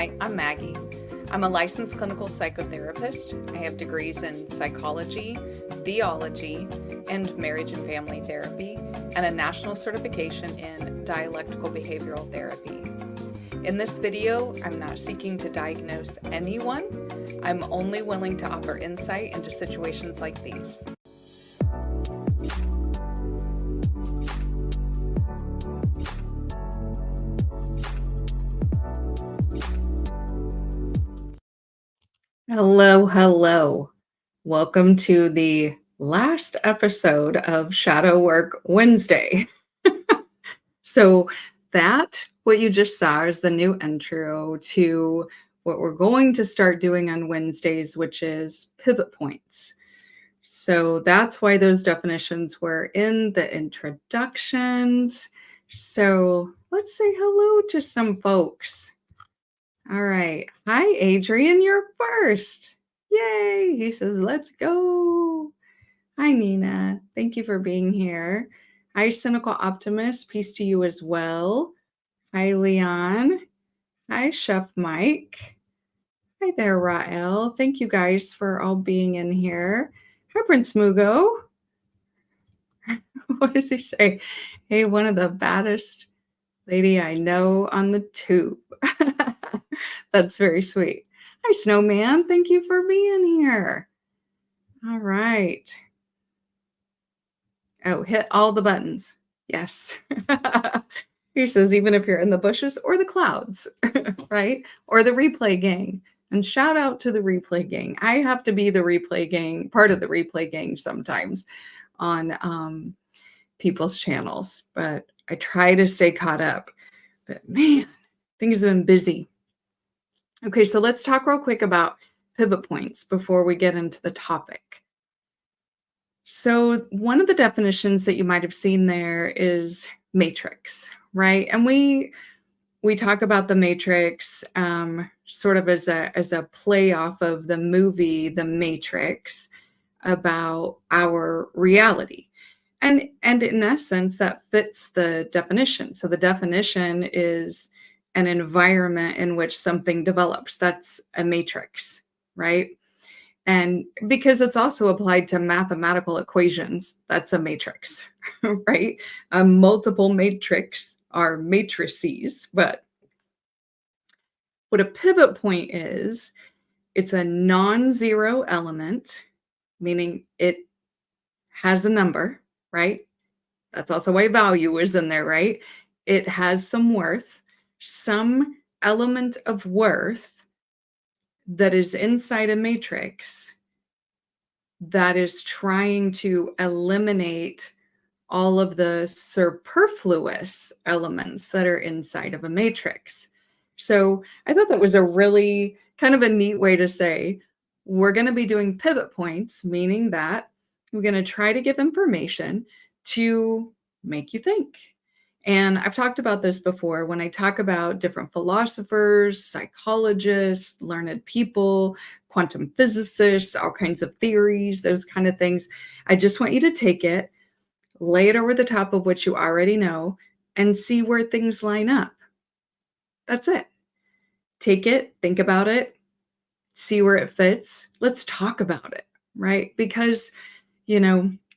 Hi, I'm Maggie. I'm a licensed clinical psychotherapist. I have degrees in psychology, theology, and marriage and family therapy, and a national certification in dialectical behavioral therapy. In this video, I'm not seeking to diagnose anyone. I'm only willing to offer insight into situations like these. Hello. Welcome to the last episode of Shadow Work Wednesday. So what you just saw is the new intro to what we're going to start doing on Wednesdays, which is pivot points. So that's why those definitions were in the introductions. So let's say hello to some folks. All right. Hi, Adrian, you're first. Yay. He says, let's go. Hi, Nina. Thank you for being here. Hi, Cynical Optimist. Peace to you as well. Hi, Leon. Hi, Chef Mike. Hi there, Rael. Thank you guys for all being in here. Hi, Prince Mugo. What does he say? Hey, one of the baddest lady I know on the tube. That's very sweet. Hi, Snowman. Thank you for being here. All right. Oh, hit all the buttons. Yes. He says, even if you're in the bushes or the clouds, right? Or the replay gang. And shout out to the replay gang. I have to be the replay gang, part of the replay gang sometimes on people's channels, but I try to stay caught up. But man, things have been busy. Okay, so let's talk real quick about pivot points before we get into the topic. So one of the definitions that you might have seen there is matrix, right? And we talk about the matrix sort of as a play off of the movie The Matrix about our reality. And in essence, that fits the definition. So the definition is an environment in which something develops. That's a matrix, right? And because it's also applied to mathematical equations, that's a matrix, right? A multiple matrix are matrices, but what a pivot point is, it's a non-zero element, meaning it has a number, right? That's also why value is in there, right? It has some worth, some element of worth that is inside a matrix that is trying to eliminate all of the superfluous elements that are inside of a matrix. So I thought that was a really kind of a neat way to say, we're going to be doing pivot points, meaning that we're going to try to give information to make you think. And I've talked about this before when I talk about different philosophers, psychologists, learned people, quantum physicists, all kinds of theories, those kind of things. I just want you to take it, lay it over the top of what you already know, and see where things line up. That's it. Take it, think about it, see where it fits. Let's talk about it, right? Because,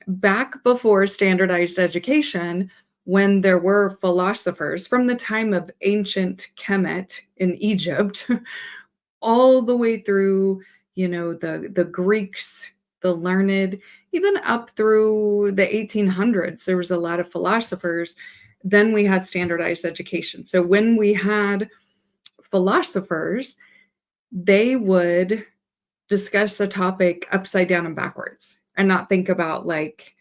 back before standardized education, when there were philosophers from the time of ancient Kemet in Egypt, all the way through, the Greeks, the learned, even up through the 1800s, there was a lot of philosophers. Then we had standardized education. So when we had philosophers, they would discuss the topic upside down and backwards and not think about like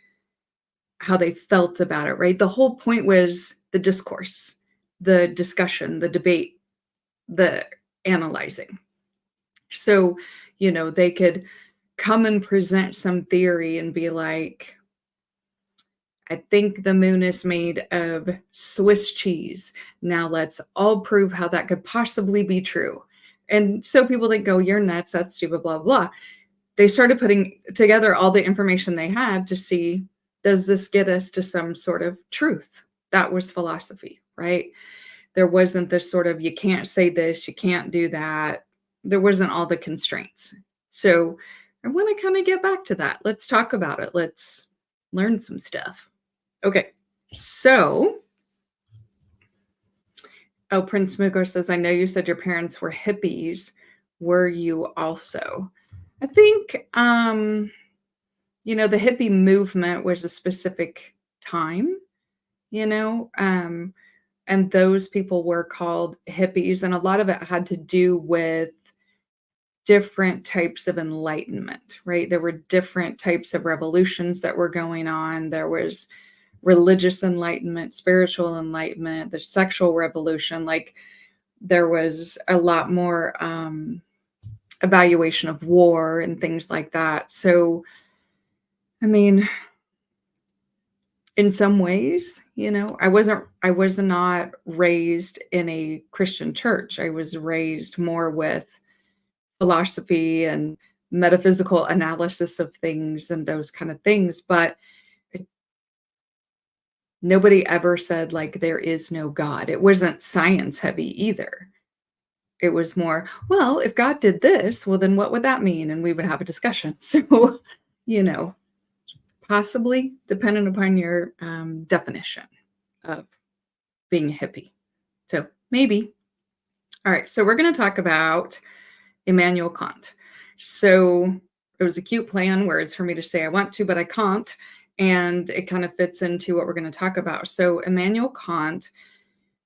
how they felt about it, right? The whole point was the discourse, the discussion, the debate, the analyzing. So, they could come and present some theory and be like, I think the moon is made of Swiss cheese. Now let's all prove how that could possibly be true. And so people that go, you're nuts, that's stupid, blah, blah. They started putting together all the information they had to see, does this get us to some sort of truth? That was philosophy, right? There wasn't this sort of, you can't say this, you can't do that. There wasn't all the constraints. So I want to kind of get back to that. Let's talk about it. Let's learn some stuff. Okay. So, oh, Prince Mugo says, I know you said your parents were hippies. Were you also? I think, the hippie movement was a specific time, you know, and those people were called hippies. And a lot of it had to do with different types of enlightenment, right? There were different types of revolutions that were going on. There was religious enlightenment, spiritual enlightenment, the sexual revolution. Like there was a lot more evaluation of war and things like that. So, I mean, in some ways, I was not raised in a Christian church. I was raised more with philosophy and metaphysical analysis of things and those kind of things. But nobody ever said like there is no God. It wasn't science heavy either. It was more, well, if God did this, well, then what would that mean? And we would have a discussion. So, you know, possibly dependent upon your definition of being a hippie. So maybe. All right. So we're going to talk about Immanuel Kant. So it was a cute plan where it's for me to say I want to, but I can't. And it kind of fits into what we're going to talk about. So Immanuel Kant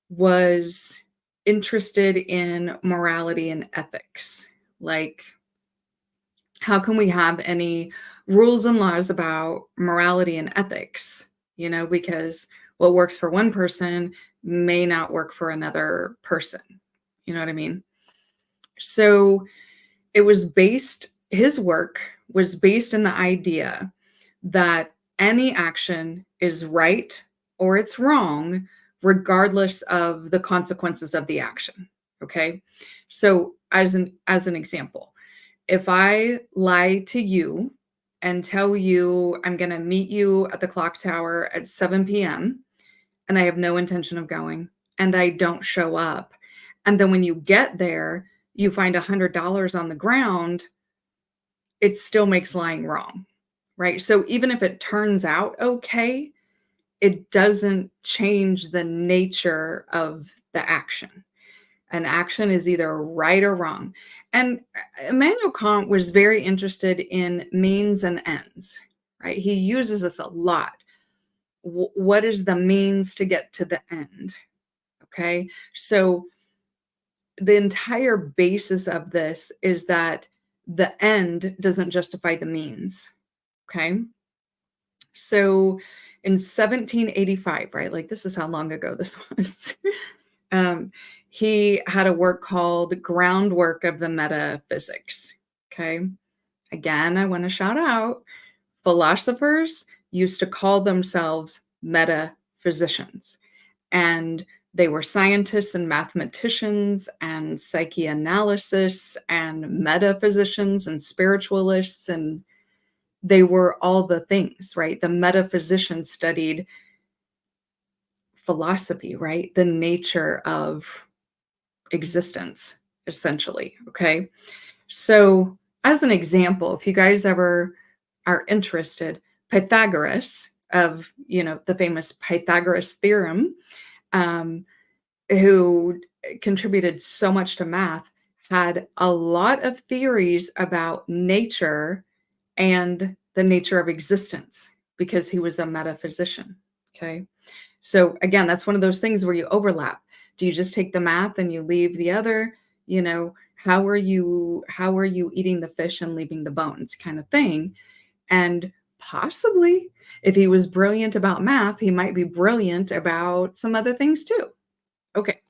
was interested in morality and ethics. Like, how can we have any rules and laws about morality and ethics? Because what works for one person may not work for another person. You know what I mean? So his work was based in the idea that any action is right or it's wrong, regardless of the consequences of the action. Okay. So as an example, if I lie to you and tell you I'm going to meet you at the clock tower at 7 p.m. and I have no intention of going and I don't show up, and then when you get there, you find $100 on the ground, it still makes lying wrong, right? So even if it turns out okay, it doesn't change the nature of the action. An action is either right or wrong. And Immanuel Kant was very interested in means and ends, right? He uses this a lot. What is the means to get to the end? Okay. So the entire basis of this is that the end doesn't justify the means. Okay. So in 1785, right? Like this is how long ago this was. He had a work called Groundwork of the Metaphysics. Okay. Again, I want to shout out philosophers used to call themselves metaphysicians. And they were scientists and mathematicians and psychoanalysts and metaphysicians and spiritualists. And they were all the things, right? The metaphysicians studied philosophy, right? The nature of existence, essentially. Okay. So, as an example, if you guys ever are interested, Pythagoras of, the famous Pythagoras theorem, who contributed so much to math, had a lot of theories about nature and the nature of existence because he was a metaphysician. Okay. So again, that's one of those things where you overlap. Do you just take the math and you leave the other? How are you eating the fish and leaving the bones kind of thing? And possibly if he was brilliant about math, he might be brilliant about some other things too. Okay.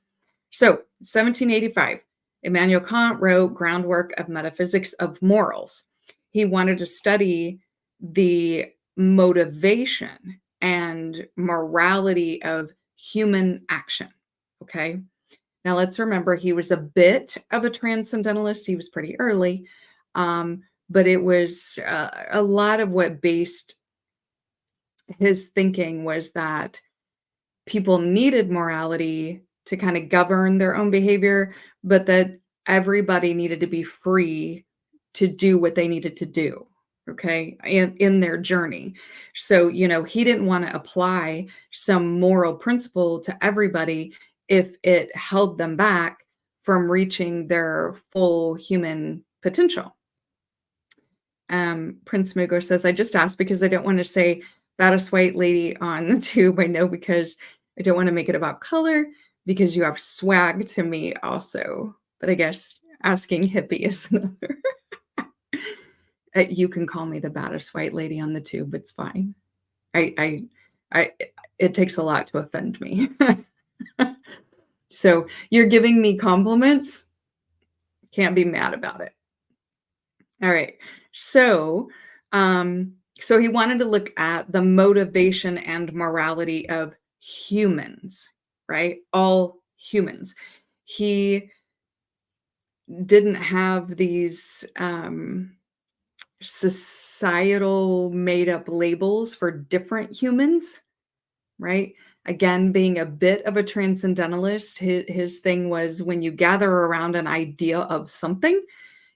So 1785, Immanuel Kant wrote Groundwork of Metaphysics of Morals. He wanted to study the motivation and morality of human action. Okay. Now let's remember he was a bit of a transcendentalist. He was pretty early, but it was a lot of what based his thinking was that people needed morality to kind of govern their own behavior, but that everybody needed to be free to do what they needed to do, okay, in their journey. So, he didn't want to apply some moral principle to everybody if it held them back from reaching their full human potential. Prince Mugo says, I just asked because I don't want to say baddest white lady on the tube. I know because I don't want to make it about color because you have swag to me also. But I guess asking hippie is another. You can call me the baddest white lady on the tube. It's fine. I it takes a lot to offend me. So you're giving me compliments. Can't be mad about it. All right. So, so he wanted to look at the motivation and morality of humans, right? All humans. He didn't have these societal made up labels for different humans, right? Again, being a bit of a transcendentalist, his thing was when you gather around an idea of something,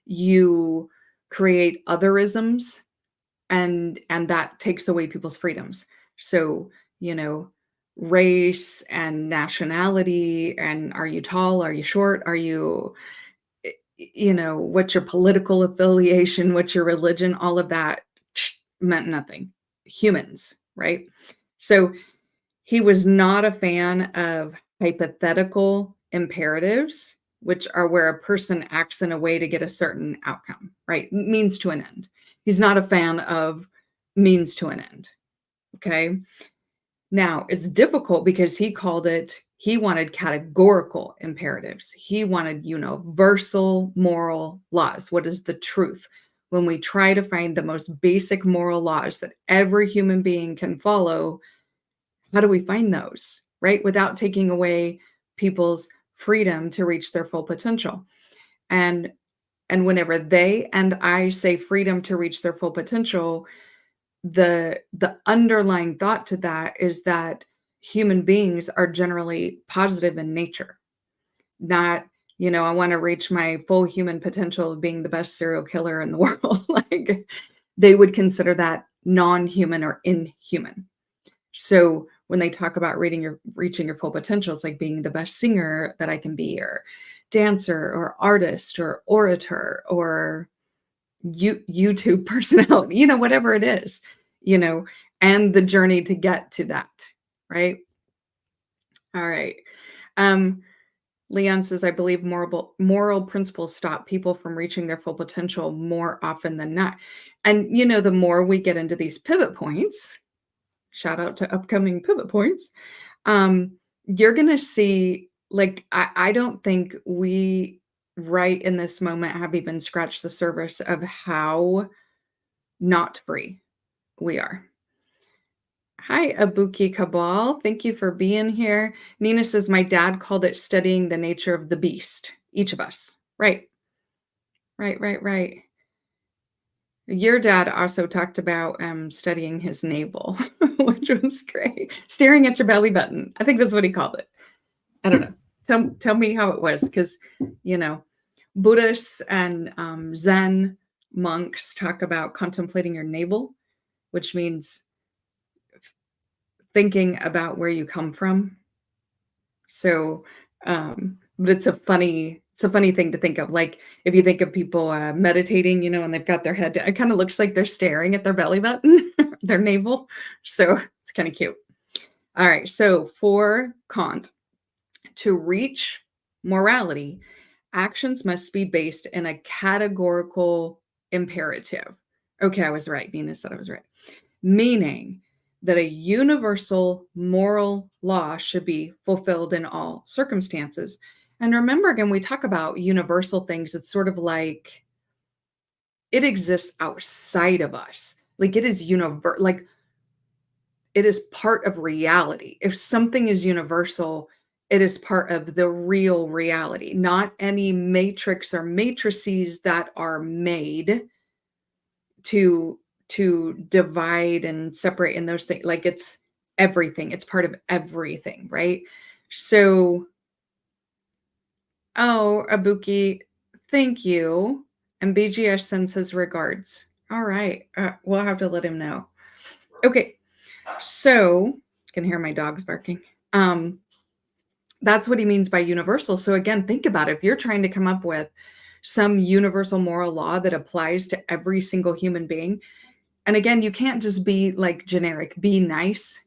you create otherisms, and that takes away people's freedoms. So, race and nationality, and are you tall, are you short, are you what's your political affiliation, what's your religion, all of that meant nothing. Humans, right? So he was not a fan of hypothetical imperatives, which are where a person acts in a way to get a certain outcome, right? Means to an end. He's not a fan of means to an end. Okay. Now it's difficult because he wanted categorical imperatives. He wanted universal moral laws. What is the truth? When we try to find the most basic moral laws that every human being can follow, how do we find those, right? Without taking away people's freedom to reach their full potential. And whenever they and I say freedom to reach their full potential, the underlying thought to that is that human beings are generally positive in nature. Not, I want to reach my full human potential of being the best serial killer in the world. Like they would consider that non-human or inhuman. So when they talk about reaching your full potential, it's like being the best singer that I can be, or dancer, or artist, or orator, or YouTube personality, whatever it is, and the journey to get to that, right? All right. Leon says, I believe moral principles stop people from reaching their full potential more often than not. And, the more we get into these pivot points, shout out to upcoming pivot points, you're going to see, like, I don't think we right in this moment have even scratched the surface of how not free we are. Hi, Abuki Cabal. Thank you for being here. Nina says, my dad called it studying the nature of the beast. Each of us. Right. Right. Your dad also talked about studying his navel, which was great. Staring at your belly button. I think that's what he called it. I don't know. Tell me how it was, because, Buddhists and Zen monks talk about contemplating your navel, which means thinking about where you come from. So, but it's a funny thing to think of. Like if you think of people meditating, and they've got their head down, it kind of looks like they're staring at their belly button, their navel. So it's kind of cute. All right. So for Kant, to reach morality, actions must be based in a categorical imperative. Okay, I was right. Nina said I was right. Meaning that a universal moral law should be fulfilled in all circumstances. And remember, again, we talk about universal things. It's sort of like it exists outside of us. Like it is universal, like it is part of reality. If something is universal, it is part of the real reality, not any matrix or matrices that are made to divide and separate in those things. Like it's everything. It's part of everything, right? So Oh, Abuki, thank you. And BGS sends his regards. All right. We'll have to let him know. Okay. So, can hear my dogs barking. That's what he means by universal. So again, think about it. If you're trying to come up with some universal moral law that applies to every single human being, and again, you can't just be like generic, be nice.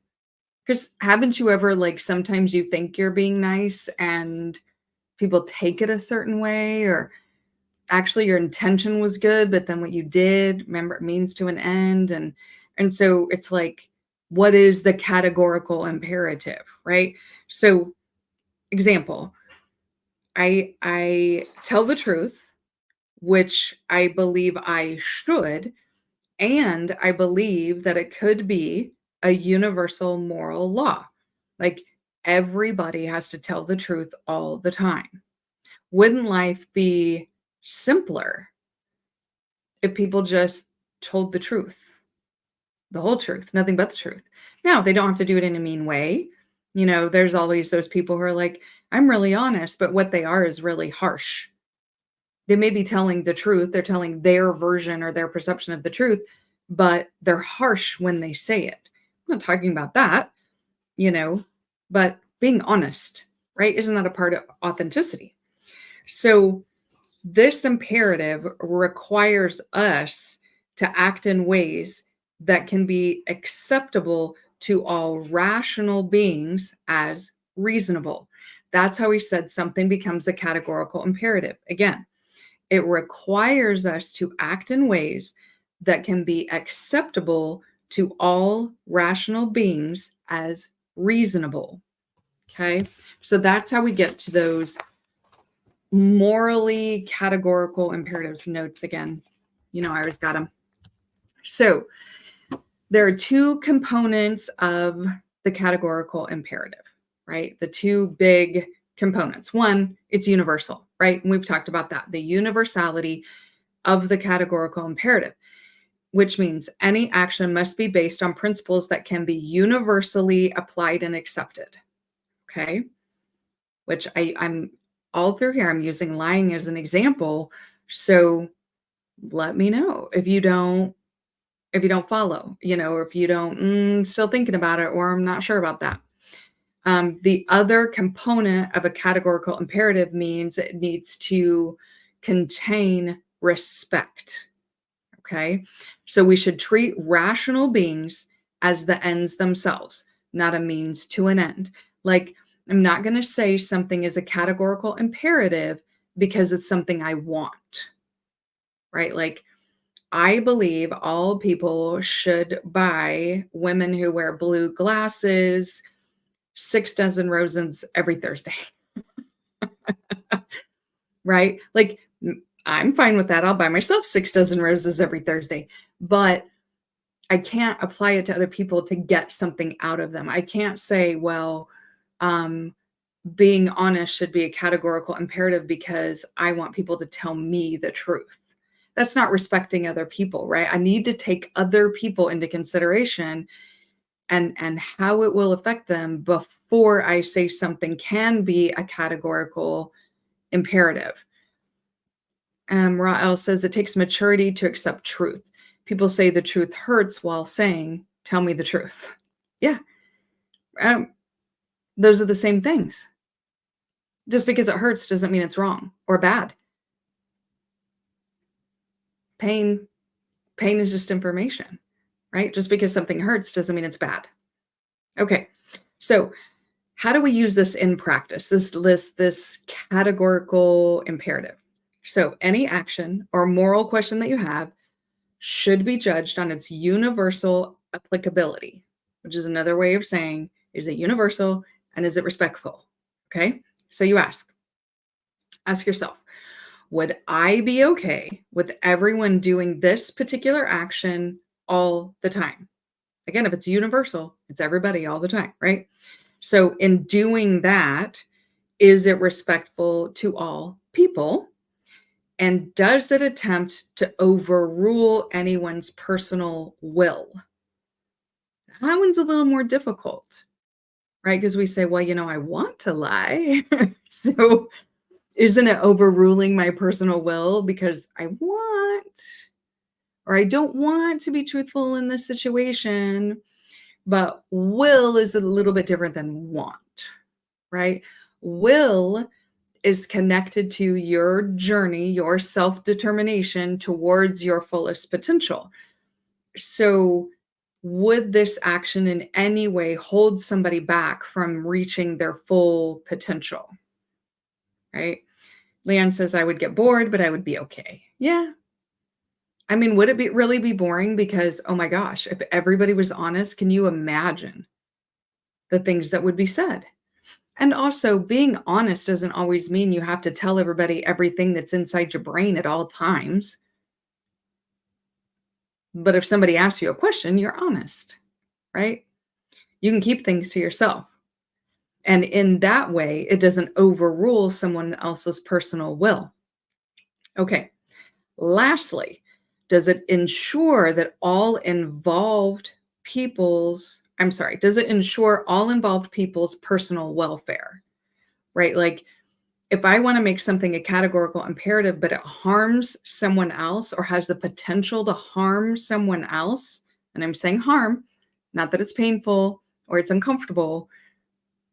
Because haven't you ever, like, sometimes you think you're being nice and people take it a certain way, or actually your intention was good, but then what you did, remember, it means to an end. And so it's like, what is the categorical imperative, right? So example, I tell the truth, which I believe I should, and I believe that it could be a universal moral law. Like, everybody has to tell the truth all the time. Wouldn't life be simpler if people just told the truth, the whole truth, nothing but the truth? Now, they don't have to do it in a mean way. There's always those people who are like, I'm really honest, but what they are is really harsh. They may be telling the truth, they're telling their version or their perception of the truth, but they're harsh when they say it. I'm not talking about that, you know, but being honest, right? Isn't that a part of authenticity? So this imperative requires us to act in ways that can be acceptable to all rational beings as reasonable. That's how he said something becomes a categorical imperative. Again, it requires us to act in ways that can be acceptable to all rational beings as reasonable. Okay. So that's how we get to those morally categorical imperatives. Notes again. I always got them. So there are two components of the categorical imperative, right? The two big components. One, it's universal, right? And we've talked about that, the universality of the categorical imperative, which means any action must be based on principles that can be universally applied and accepted. Okay. Which I'm all through here, I'm using lying as an example. So let me know if you don't follow, or if you don't, still thinking about it, or I'm not sure about that. The other component of a categorical imperative means it needs to contain respect. Okay. So we should treat rational beings as the ends themselves, not a means to an end. Like, I'm not going to say something is a categorical imperative because it's something I want, right? Like, I believe all people should buy women who wear blue glasses 6 dozen roses every Thursday, right? Like, I'm fine with that. I'll buy myself 6 dozen roses every Thursday, but I can't apply it to other people to get something out of them. I can't say, well, being honest should be a categorical imperative because I want people to tell me the truth. That's not respecting other people, right? I need to take other people into consideration and how it will affect them before I say something can be a categorical imperative. Ra'el says it takes maturity to accept truth. People say the truth hurts while saying, tell me the truth. Yeah. Those are the same things. Just because it hurts doesn't mean it's wrong or bad. Pain is just information, right? Just because something hurts doesn't mean it's bad. Okay. So how do we use this in practice? This categorical imperative. So any action or moral question that you have should be judged on its universal applicability, which is another way of saying, is it universal and is it respectful? Okay. So you ask yourself, would I be okay with everyone doing this particular action all the time? Again, if it's universal, it's everybody all the time, right? So in doing that, is it respectful to all people? And does it attempt to overrule anyone's personal will? That one's a little more difficult, right? Because we say, well, I want to lie. So Isn't it overruling my personal will because I want or I don't want to be truthful in this situation? But will is a little bit different than want, right? Will is connected to your journey, your self-determination towards your fullest potential. So, would this action in any way hold somebody back from reaching their full potential? Right? Leanne says, I would get bored, but I would be okay. Yeah. I mean, would it really be boring? Because, oh my gosh, if everybody was honest, can you imagine the things that would be said? And also, being honest doesn't always mean you have to tell everybody everything that's inside your brain at all times. But if somebody asks you a question, you're honest, right? You can keep things to yourself. And in that way, it doesn't overrule someone else's personal will. Okay. Lastly, does it ensure that does it ensure all involved people's personal welfare? Right? Like, if I want to make something a categorical imperative, but it harms someone else or has the potential to harm someone else, and I'm saying harm, not that it's painful or it's uncomfortable,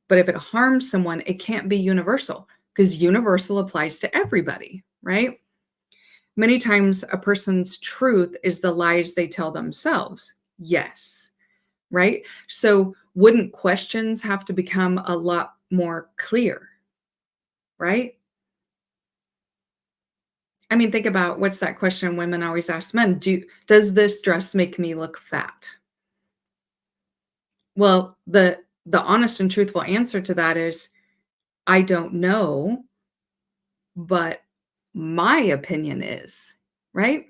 but if it harms someone, it can't be universal because universal applies to everybody, right? Many times a person's truth is the lies they tell themselves. Yes, right? So wouldn't questions have to become a lot more clear, right? I mean, think about what's that question women always ask men, does this dress make me look fat? Well, the honest and truthful answer to that is I don't know, but my opinion is, right?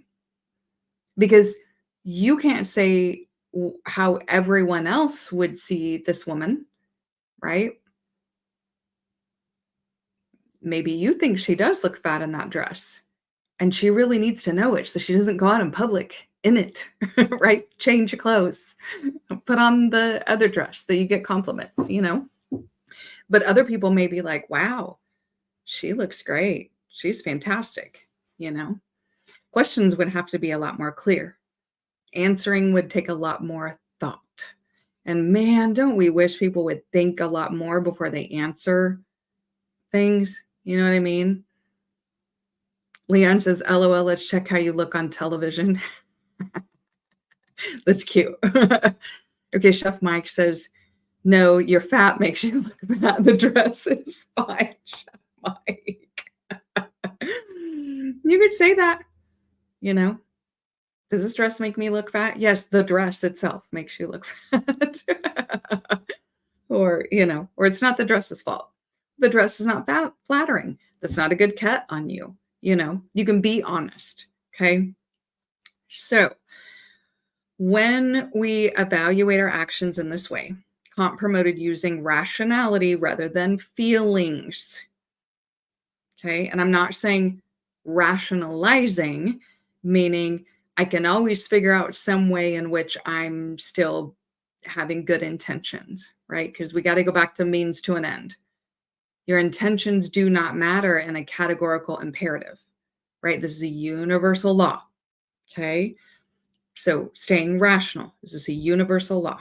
Because you can't say how everyone else would see this woman, right? Maybe you think she does look fat in that dress and she really needs to know it so she doesn't go out in public in it, right? Change your clothes, put on the other dress that you get compliments. But other people may be like, wow, she looks great. She's fantastic. Questions would have to be a lot more clear. Answering would take a lot more thought. And man, don't we wish people would think a lot more before they answer things? You know what I mean? Leon says, LOL, let's check how you look on television. That's cute. Okay, Chef Mike says, no, your fat makes you look fat. The dress is fine, Chef Mike. You could say that, you know. Does this dress make me look fat? Yes, the dress itself makes you look fat. Or it's not the dress's fault. The dress is not flattering. That's not a good cut on you. You can be honest. Okay. So when we evaluate our actions in this way, Kant promoted using rationality rather than feelings. Okay. And I'm not saying rationalizing, meaning I can always figure out some way in which I'm still having good intentions, right? Because we got to go back to means to an end. Your intentions do not matter in a categorical imperative, right? This is a universal law. Okay. So staying rational, this is a universal law.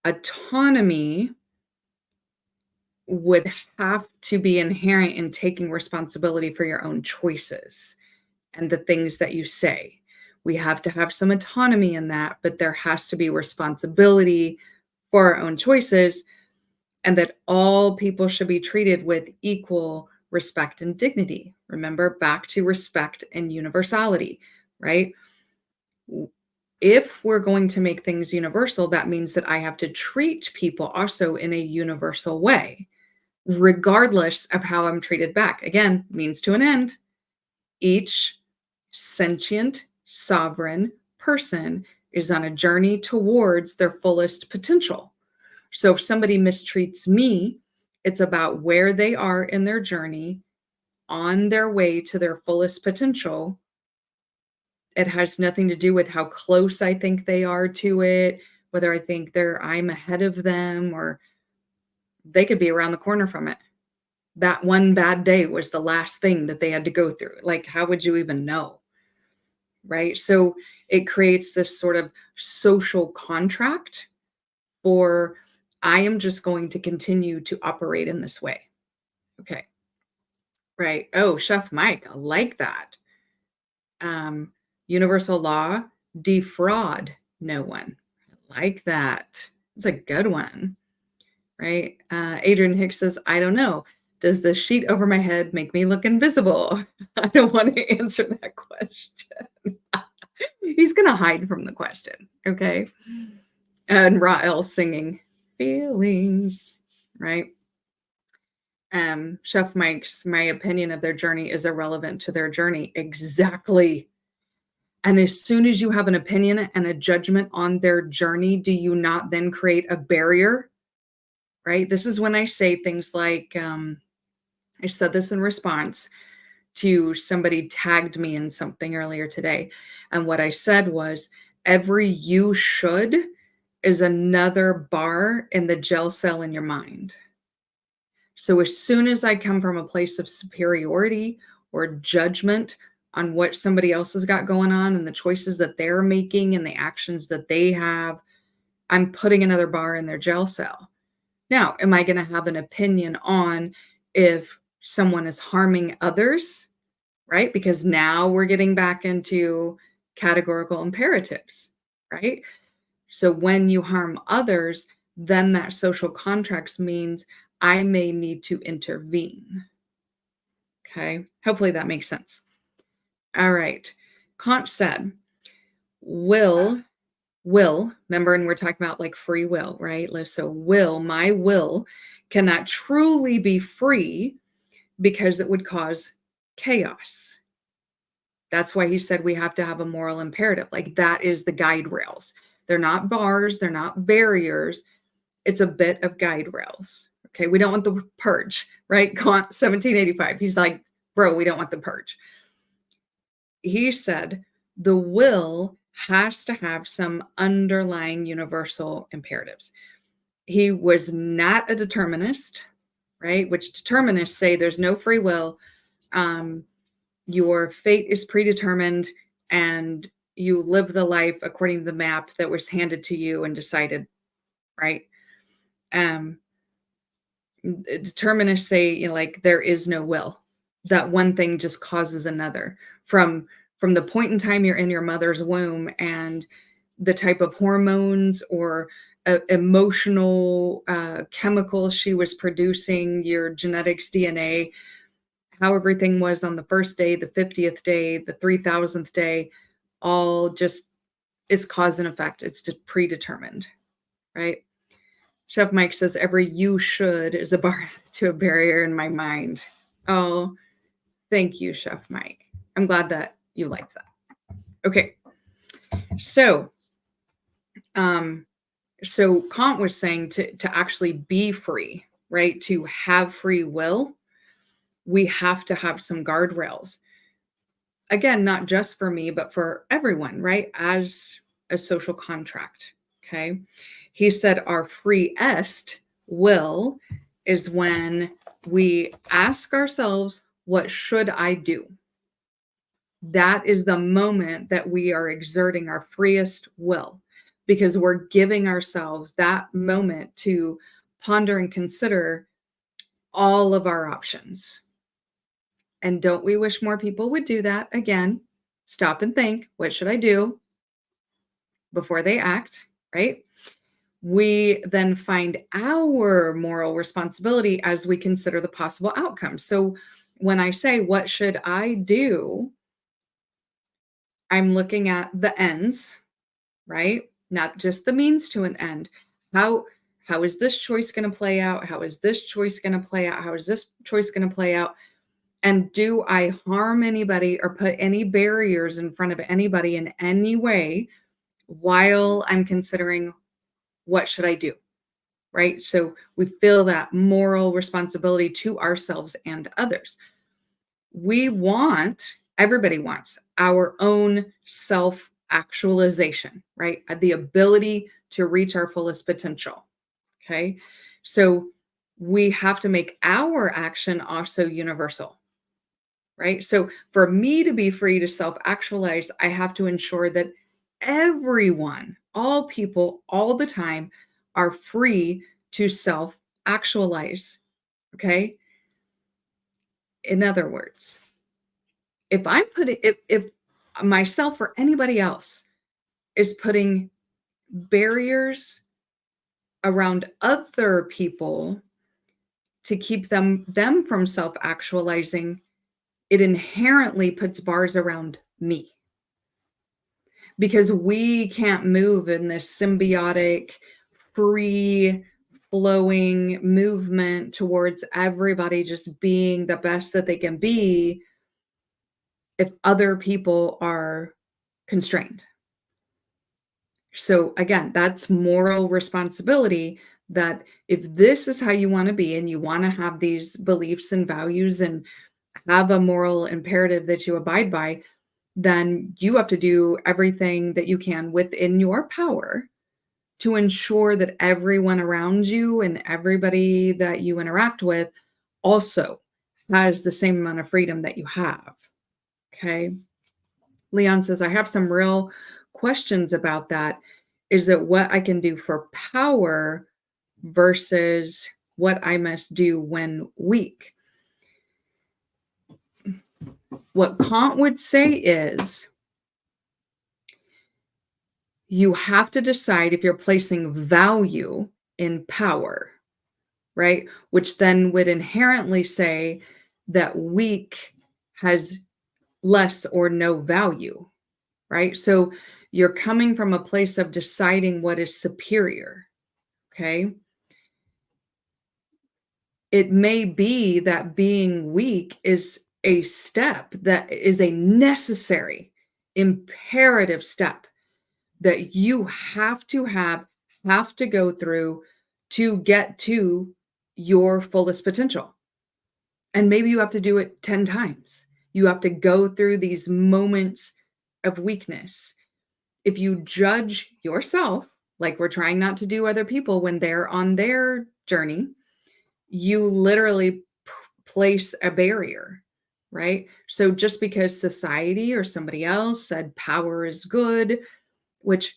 Autonomy would have to be inherent in taking responsibility for your own choices and the things that you say. We have to have some autonomy in that, but there has to be responsibility for our own choices, and that all people should be treated with equal respect and dignity. Remember, back to respect and universality, right? If we're going to make things universal, that means that I have to treat people also in a universal way, regardless of how I'm treated back. Again, means to an end. Each sentient, sovereign person is on a journey towards their fullest potential. So if somebody mistreats me, it's about where they are in their journey on their way to their fullest potential. It has nothing to do with how close I think they are to it, whether I think I'm ahead of them, or they could be around the corner from it. that one bad day was the last thing that they had to go through. Like, how would you even know? Right? So it creates this sort of social contract for I am just going to continue to operate in this way. Okay. Right. Oh, Chef Mike, I like that. Um, Universal law, defraud no one. I like that. It's a good one. Right. Adrian Hicks says, I don't know. Does the sheet over my head make me look invisible? I don't want to answer that question. He's going to hide from the question. Okay. And Rael singing feelings. Right. Chef Mike's, my opinion of their journey is irrelevant to their journey. Exactly. And as soon as you have an opinion and a judgment on their journey, do you not then create a barrier? Right? This is when I say things like, I said this in response to somebody tagged me in something earlier today. And what I said was, every you should is another bar in the jail cell in your mind. So as soon as I come from a place of superiority or judgment on what somebody else has got going on and the choices that they're making and the actions that they have, I'm putting another bar in their jail cell. Now, am I going to have an opinion on if someone is harming others, right? Because now we're getting back into categorical imperatives, right? So when you harm others, then that social contracts means I may need to intervene. Okay. Hopefully that makes sense. All right. Kant said, will, remember, and we're talking about like free will, right? So my will cannot truly be free because it would cause chaos. That's why he said we have to have a moral imperative. Like that is the guide rails. They're not bars. They're not barriers. It's a bit of guide rails. Okay. We don't want the purge, right? Kant, 1785. He's like, bro, we don't want the purge. He said the will has to have some underlying universal imperatives. He was not a determinist, right? Which determinists say there's no free will. Your fate is predetermined and you live the life according to the map that was handed to you and decided, right? Determinists say, like there is no will. That one thing just causes another. From the point in time you're in your mother's womb and the type of hormones or emotional chemicals she was producing, your genetics, DNA, how everything was on the first day, the 50th day, the 3000th day, all just is cause and effect. It's predetermined, right? Chef Mike says, every you should is a bar to a barrier in my mind. Oh, thank you, Chef Mike. I'm glad that you liked that. Okay. So Kant was saying to actually be free, right? To have free will, we have to have some guardrails. Again, not just for me, but for everyone, right? As a social contract. Okay. He said our freest will is when we ask ourselves, what should I do? That is the moment that we are exerting our freest will because we're giving ourselves that moment to ponder and consider all of our options. And don't we wish more people would do that? Again, stop and think, what should I do before they act, right? We then find our moral responsibility as we consider the possible outcomes. So when I say, what should I do? I'm looking at the ends, right? Not just the means to an end. How is this choice going to play out? How is this choice going to play out? How is this choice going to play out? And do I harm anybody or put any barriers in front of anybody in any way while I'm considering what should I do? Right? So we feel that moral responsibility to ourselves and others. Everybody wants our own self-actualization, right? The ability to reach our fullest potential. Okay. So we have to make our action also universal, right? So for me to be free to self actualize, I have to ensure that everyone, all people, all the time are free to self actualize. Okay. In other words, if I'm putting, if myself or anybody else is putting barriers around other people to keep them from self-actualizing, it inherently puts bars around me because we can't move in this symbiotic, free flowing movement towards everybody just being the best that they can be if other people are constrained. So again, that's moral responsibility that if this is how you want to be and you want to have these beliefs and values and have a moral imperative that you abide by, then you have to do everything that you can within your power to ensure that everyone around you and everybody that you interact with also has the same amount of freedom that you have. Okay. Leon says, I have some real questions about that. Is it what I can do for power versus what I must do when weak? What Kant would say is you have to decide if you're placing value in power, right? Which then would inherently say that weak has less or no value, right? So you're coming from a place of deciding what is superior, okay? It may be that being weak is a step that is a necessary, imperative step that you have to go through to get to your fullest potential. And maybe you have to do it 10 times. You have to go through these moments of weakness. If you judge yourself, like we're trying not to do other people when they're on their journey, you literally place a barrier, right? So just because society or somebody else said power is good, which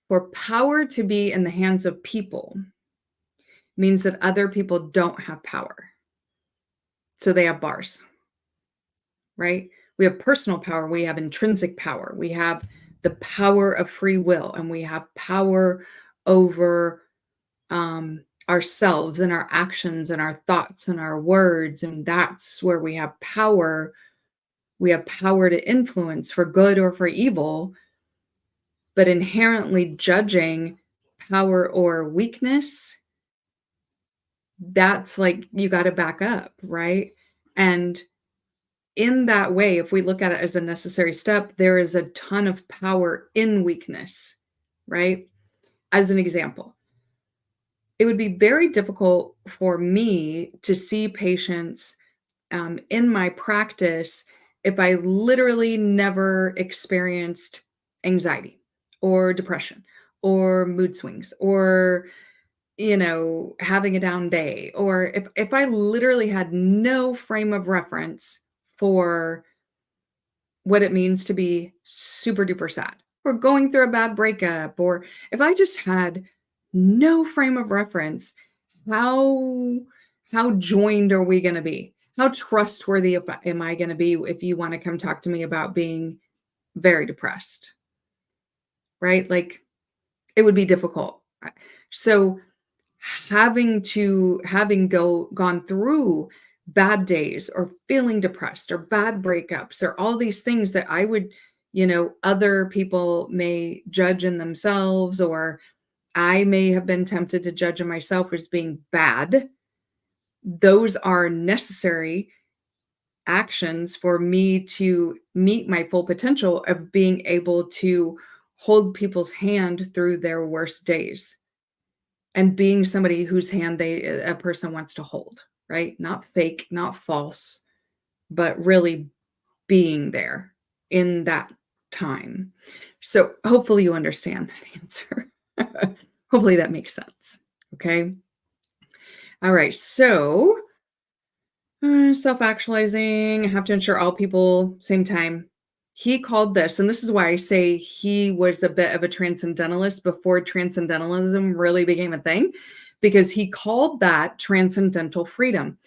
for power to be in the hands of people means that other people don't have power. So they have bars, right? We have personal power, we have intrinsic power, we have the power of free will, and we have power over ourselves and our actions and our thoughts and our words. And that's where we have power. We have power to influence for good or for evil, but inherently judging power or weakness, that's like you got to back up, right? And in that way, if we look at it as a necessary step, there is a ton of power in weakness, right? As an example, it would be very difficult for me to see patients in my practice if I literally never experienced anxiety or depression or mood swings or having a down day, or if I literally had no frame of reference for what it means to be super duper sad or going through a bad breakup, or if I just had no frame of reference, how how joined are we going to be? How trustworthy am I going to be if you want to come talk to me about being very depressed, right? Like it would be difficult. So having gone through bad days or feeling depressed or bad breakups or all these things that I would, other people may judge in themselves, or I may have been tempted to judge in myself as being bad. Those are necessary actions for me to meet my full potential of being able to hold people's hand through their worst days and being somebody whose hand a person wants to hold, right? Not fake, not false, but really being there in that time. So hopefully you understand that answer. Hopefully that makes sense. Okay. All right. So, self-actualizing, have to ensure all people, same time. He called this, and this is why I say he was a bit of a transcendentalist before transcendentalism really became a thing, because he called that transcendental freedom.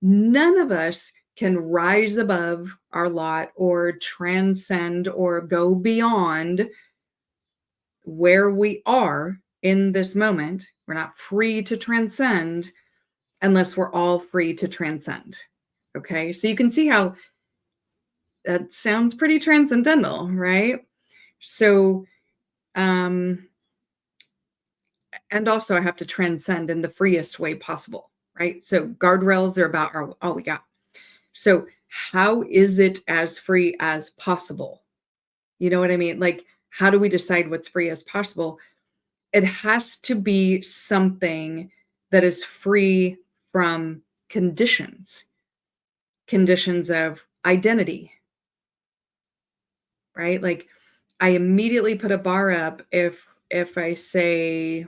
None of us can rise above our lot or transcend or go beyond where we are in this moment. We're not free to transcend unless we're all free to transcend. Okay. So you can see how that sounds pretty transcendental, right? So, um, and also I have to transcend in the freest way possible, right? So guardrails are about all we got. So how is it as free as possible? You know what I mean? Like, how do we decide what's free as possible? It has to be something that is free from conditions of identity, right? Like I immediately put a bar up if I say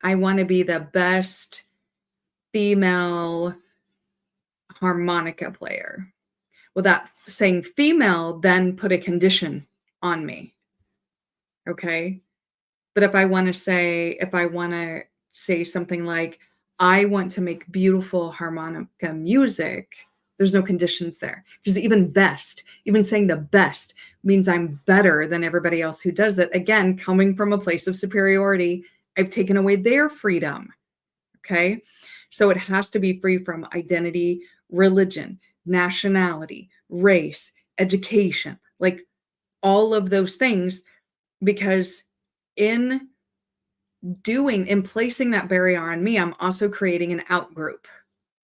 I want to be the best female harmonica player. Well, that saying female then put a condition on me. Okay. But if I want to say something like, I want to make beautiful harmonica music, there's no conditions there. Because even saying the best means I'm better than everybody else who does it. Again, coming from a place of superiority, I've taken away their freedom. Okay. So it has to be free from identity, religion, nationality, race, education, like all of those things, because in in placing that barrier on me, I'm also creating an out group,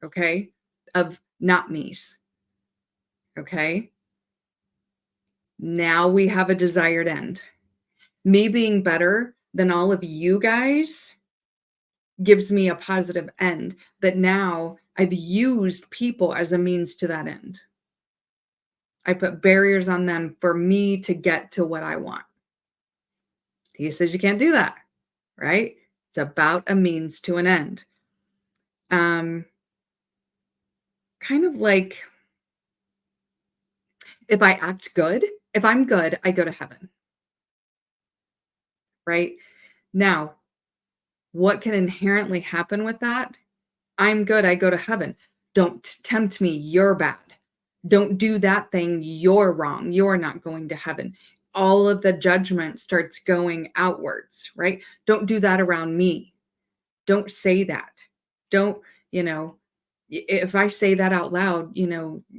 okay, of not me's. Okay. Now we have a desired end. Me being better than all of you guys gives me a positive end. But now I've used people as a means to that end. I put barriers on them for me to get to what I want. He says you can't do that, right? It's about a means to an end. Kind of like if I act good, if I'm good, I go to heaven, right? Now, what can inherently happen with that? I'm good, I go to heaven. Don't tempt me, you're bad. Don't do that thing, you're wrong. You're not going to heaven. All of the judgment starts going outwards, right? Don't do that around me. Don't say that. Don't, you know, if I say that out loud,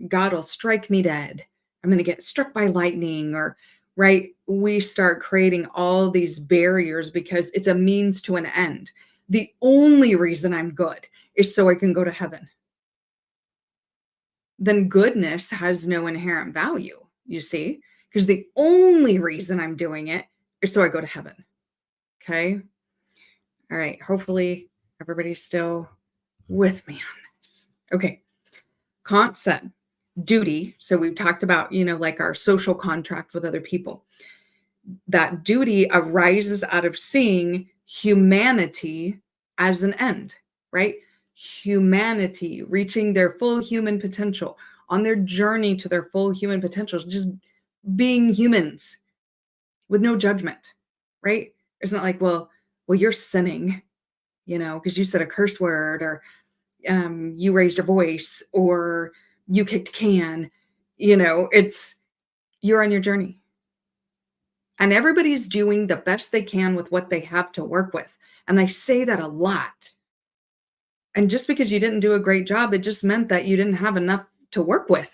God will strike me dead. I'm going to get struck by lightning or, right? We start creating all these barriers because it's a means to an end. The only reason I'm good is so I can go to heaven. Then goodness has no inherent value, you see, because the only reason I'm doing it is so I go to heaven. Okay. All right. Hopefully everybody's still with me on this. Okay. Kant said duty. So we've talked about, like our social contract with other people. That duty arises out of seeing humanity as an end, right? Humanity reaching their full human potential on their journey to their full human potential, just being humans with no judgment, right? It's not like, well, you're sinning, because you said a curse word or you raised your voice or you kicked a can. It's you're on your journey. And everybody's doing the best they can with what they have to work with. And I say that a lot. And just because you didn't do a great job, it just meant that you didn't have enough to work with.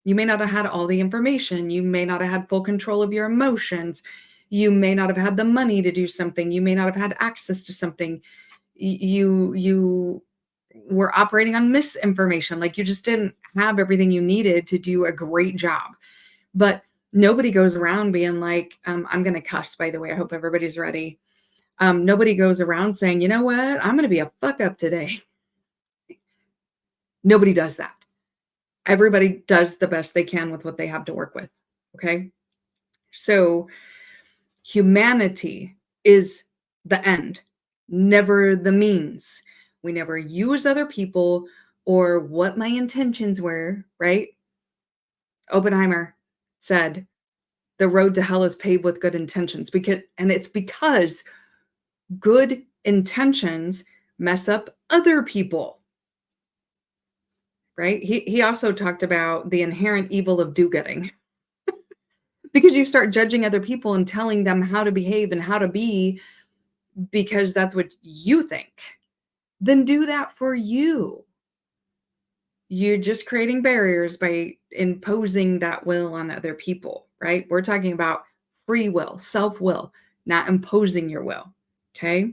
You may not have had all the information. You may not have had full control of your emotions. You may not have had the money to do something. You may not have had access to something. You were operating on misinformation. Like you just didn't have everything you needed to do a great job. But nobody goes around being like, I'm going to cuss, by the way. I hope everybody's ready. Nobody goes around saying, you know what? I'm going to be a fuck up today. Nobody does that. Everybody does the best they can with what they have to work with. Okay. So humanity is the end, never the means. We never use other people or what my intentions were, right? Oppenheimer said, the road to hell is paved with good intentions, it's because good intentions mess up other people, right? He also talked about the inherent evil of do-gooding, because you start judging other people and telling them how to behave and how to be because that's what you think. Then do that for you. You're just creating barriers by imposing that will on other people, right? We're talking about free will, self-will, not imposing your will. Okay.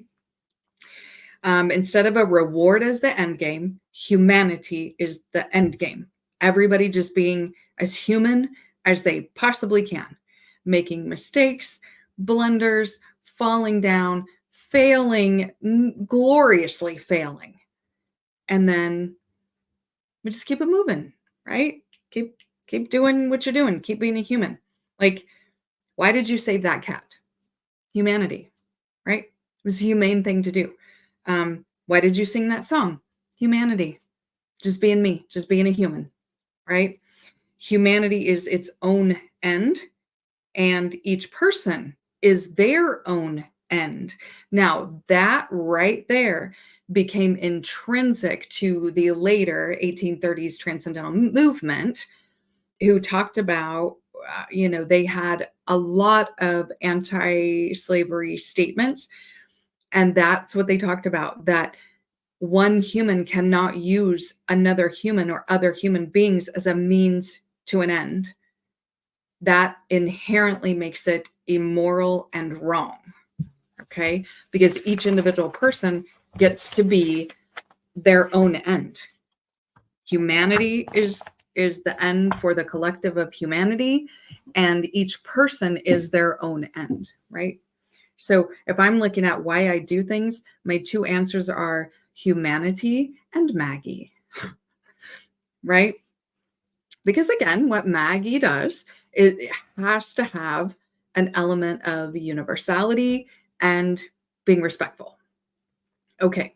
Instead of a reward as the end game, humanity is the end game. Everybody just being as human as they possibly can, making mistakes, blunders, falling down, failing, gloriously failing. And then we just keep it moving, right? Keep doing what you're doing. Keep being a human. Like, why did you save that cat? Humanity, right? It was a humane thing to do. Why did you sing that song? Humanity. Just being me, just being a human, right? Humanity is its own end, and each person is their own end. Now, that right there became intrinsic to the later 1830s transcendental movement, who talked about, they had a lot of anti-slavery statements. And that's what they talked about, that one human cannot use another human or other human beings as a means to an end. That inherently makes it immoral and wrong. Okay? Because each individual person gets to be their own end. Humanity is the end for the collective of humanity, and each person is their own end, right? So if I'm looking at why I do things, my two answers are humanity and Maggie, right? Because again, what Maggie does, it has to have an element of universality and being respectful. Okay.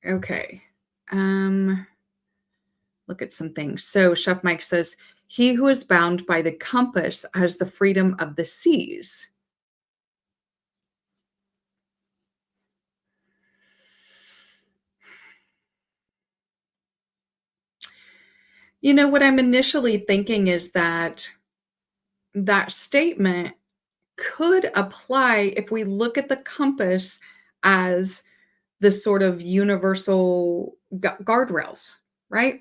Okay. Look at some things. So Chef Mike says, he who is bound by the compass has the freedom of the seas. What I'm initially thinking is that that statement could apply if we look at the compass as the sort of universal guardrails, right?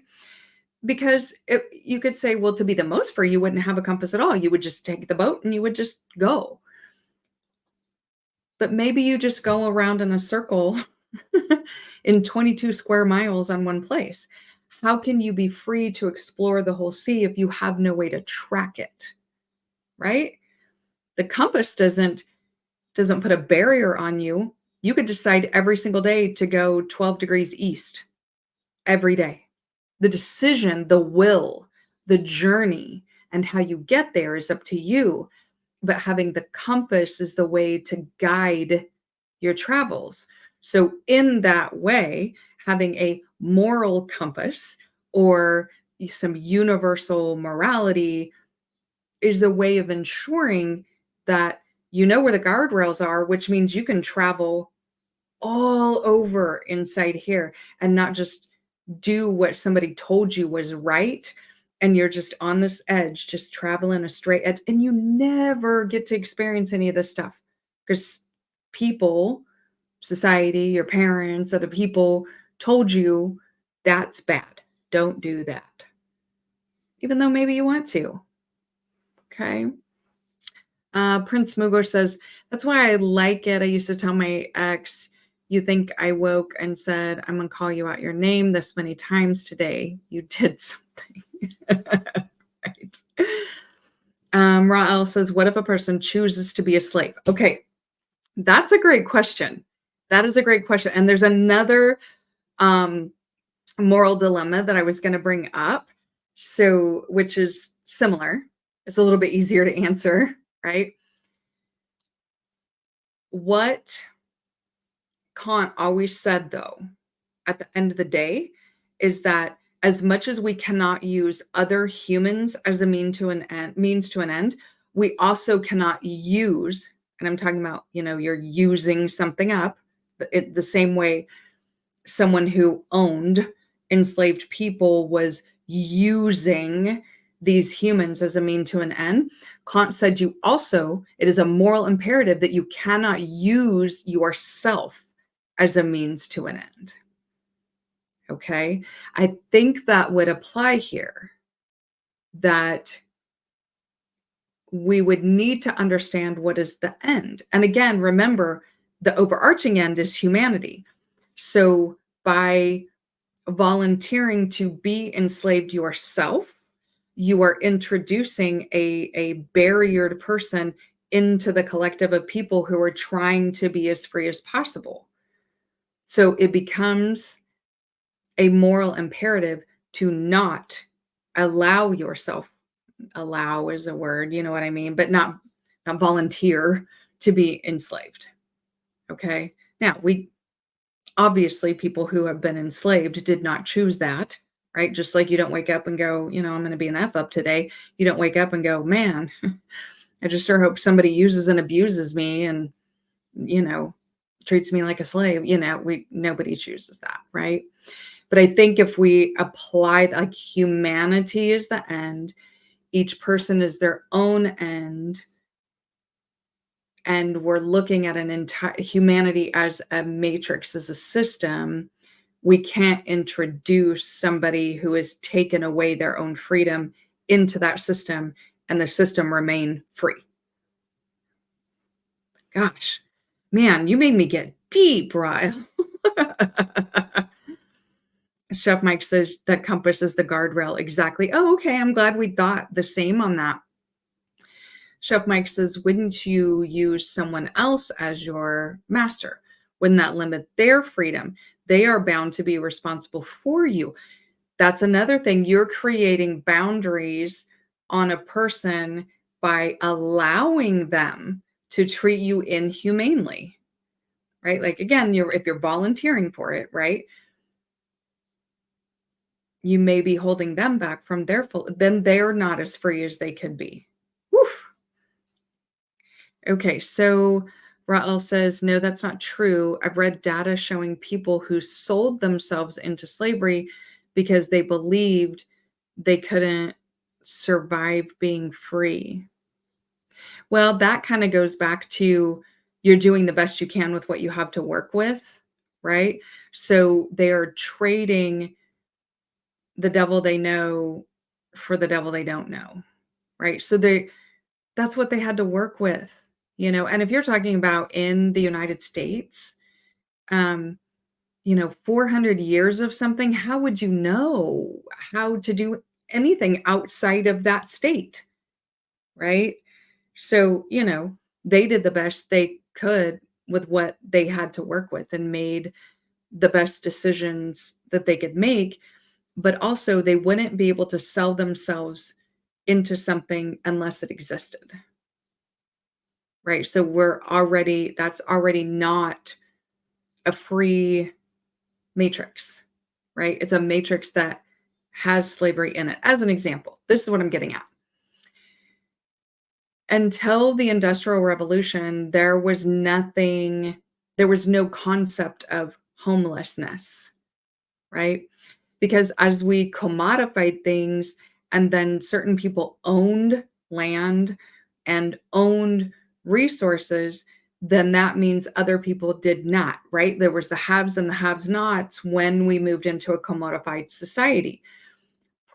Because you could say, well, to be the most free, you wouldn't have a compass at all. You would just take the boat and you would just go. But maybe you just go around in a circle in 22 square miles on one place. How can you be free to explore the whole sea if you have no way to track it? Right? The compass doesn't put a barrier on you. You could decide every single day to go 12 degrees east every day. The decision, the will, the journey, and how you get there is up to you. But having the compass is the way to guide your travels. So in that way, having a moral compass or some universal morality is a way of ensuring that you know where the guardrails are, which means you can travel all over inside here and not just do what somebody told you was right. And you're just on this edge, just traveling a straight edge, and you never get to experience any of this stuff because people, society, your parents, other people told you that's bad. Don't do that. Even though maybe you want to. Okay. Prince Mugor says, that's why I like it. I used to tell my ex, you think I woke and said, I'm going to call you out your name this many times today. You did something. Right. Rael says, what if a person chooses to be a slave? Okay. That's a great question. That is a great question. And there's another moral dilemma that I was going to bring up. So, which is similar. It's a little bit easier to answer, right? what Kant always said, though, at the end of the day, is that as much as we cannot use other humans as a means to an end, we also cannot use, and I'm talking about, you're using something up the same way someone who owned enslaved people was using these humans as a mean to an end. Kant said it is a moral imperative that you cannot use yourself as a means to an end. Okay. I think that would apply here, that we would need to understand what is the end. And again, remember, the overarching end is humanity. So by volunteering to be enslaved yourself, you are introducing a barriered person into the collective of people who are trying to be as free as possible. So it becomes a moral imperative to not allow yourself, allow is a word, you know what I mean, but not volunteer to be enslaved. Okay. Now, obviously, people who have been enslaved did not choose that, right? Just like you don't wake up and go, I'm going to be an F up today. You don't wake up and go, man, I just sure hope somebody uses and abuses me and, treats me like a slave. Nobody chooses that, right? But I think if we apply, like, humanity is the end, each person is their own end, and we're looking at an entire humanity as a matrix, as a system, we can't introduce somebody who has taken away their own freedom into that system and the system remain free. Gosh, man, you made me get deep, Ryle. Chef Mike says that compass is the guardrail. Exactly. Oh, okay. I'm glad we thought the same on that. Chef Mike says, wouldn't you use someone else as your master? Wouldn't that limit their freedom? They are bound to be responsible for you. That's another thing. You're creating boundaries on a person by allowing them to treat you inhumanely, right? Like, again, if you're volunteering for it, right? You may be holding them back from then they're not as free as they could be. Woof. Okay, so Rael says, no, that's not true. I've read data showing people who sold themselves into slavery because they believed they couldn't survive being free. Well, that kind of goes back to you're doing the best you can with what you have to work with, right? So they are trading the devil they know for the devil they don't know, right? So that's what they had to work with, and if you're talking about in the United States, 400 years of something, how would you know how to do anything outside of that state, right? So, they did the best they could with what they had to work with and made the best decisions that they could make, but also they wouldn't be able to sell themselves into something unless it existed. Right. So that's already not a free matrix, right? It's a matrix that has slavery in it. As an example, this is what I'm getting at. Until the Industrial Revolution, there was no concept of homelessness, right? Because as we commodified things and then certain people owned land and owned resources, then that means other people did not, right? There was the haves and the have-nots when we moved into a commodified society.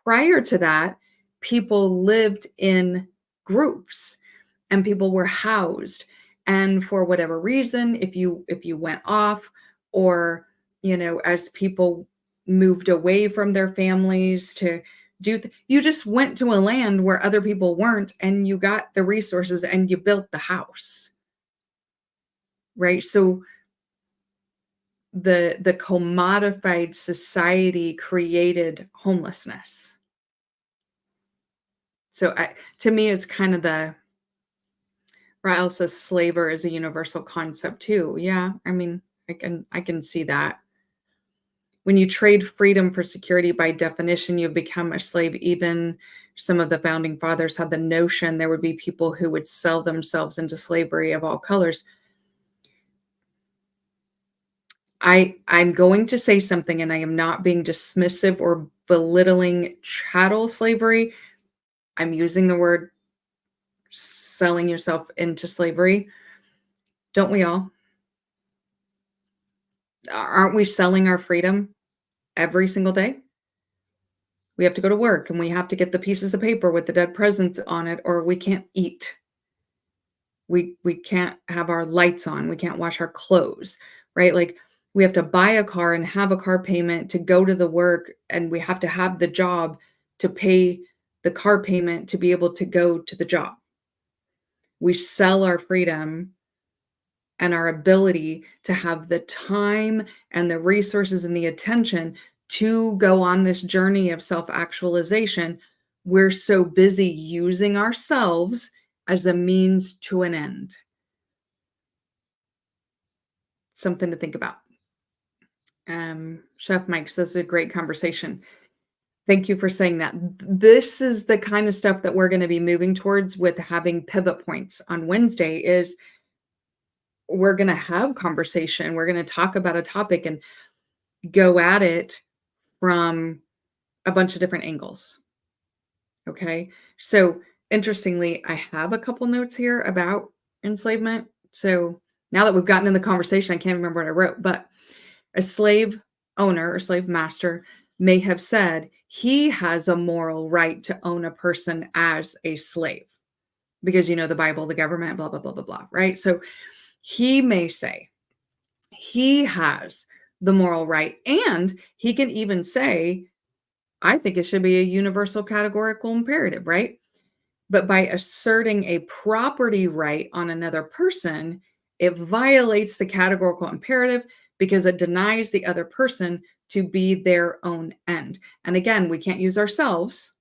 Prior to that, people lived in groups and people were housed. And for whatever reason, if you went off, or, as people moved away from their families to you just went to a land where other people weren't, and you got the resources and you built the house, right? So the commodified society created homelessness. So to me, it's kind of Rael says slaver is a universal concept too. Yeah, I mean, I can see that. When you trade freedom for security, by definition, you become a slave. Even some of the founding fathers had the notion there would be people who would sell themselves into slavery of all colors. I'm going to say something, and I am not being dismissive or belittling chattel slavery. I'm using the word selling yourself into slavery. Don't we all? Aren't we selling our freedom every single day? We have to go to work and we have to get the pieces of paper with the dead presidents on it, or we can't eat. We can't have our lights on. We can't wash our clothes, right? Like we have to buy a car and have a car payment to go to the work, and we have to have the job to pay the car payment to be able to go to the job. We sell our freedom and our ability to have the time and the resources and the attention to go on this journey of self-actualization. We're so busy using ourselves as a means to an end. Something to think about. Chef Mike says a great conversation. Thank you for saying that. This is the kind of stuff that we're going to be moving towards with having pivot points on Wednesday. Is we're going to have conversation. We're going to talk about a topic and go at it from a bunch of different angles. Okay. So interestingly, I have a couple notes here about enslavement. So now that we've gotten in the conversation, I can't remember what I wrote, but a slave owner or slave master may have said he has a moral right to own a person as a slave because, the Bible, the government, blah, blah, blah, blah, blah, right? So he may say he has the moral right, and he can even say, I think it should be a universal categorical imperative, right? But by asserting a property right on another person, it violates the categorical imperative because it denies the other person to be their own end. And again, we can't use ourselves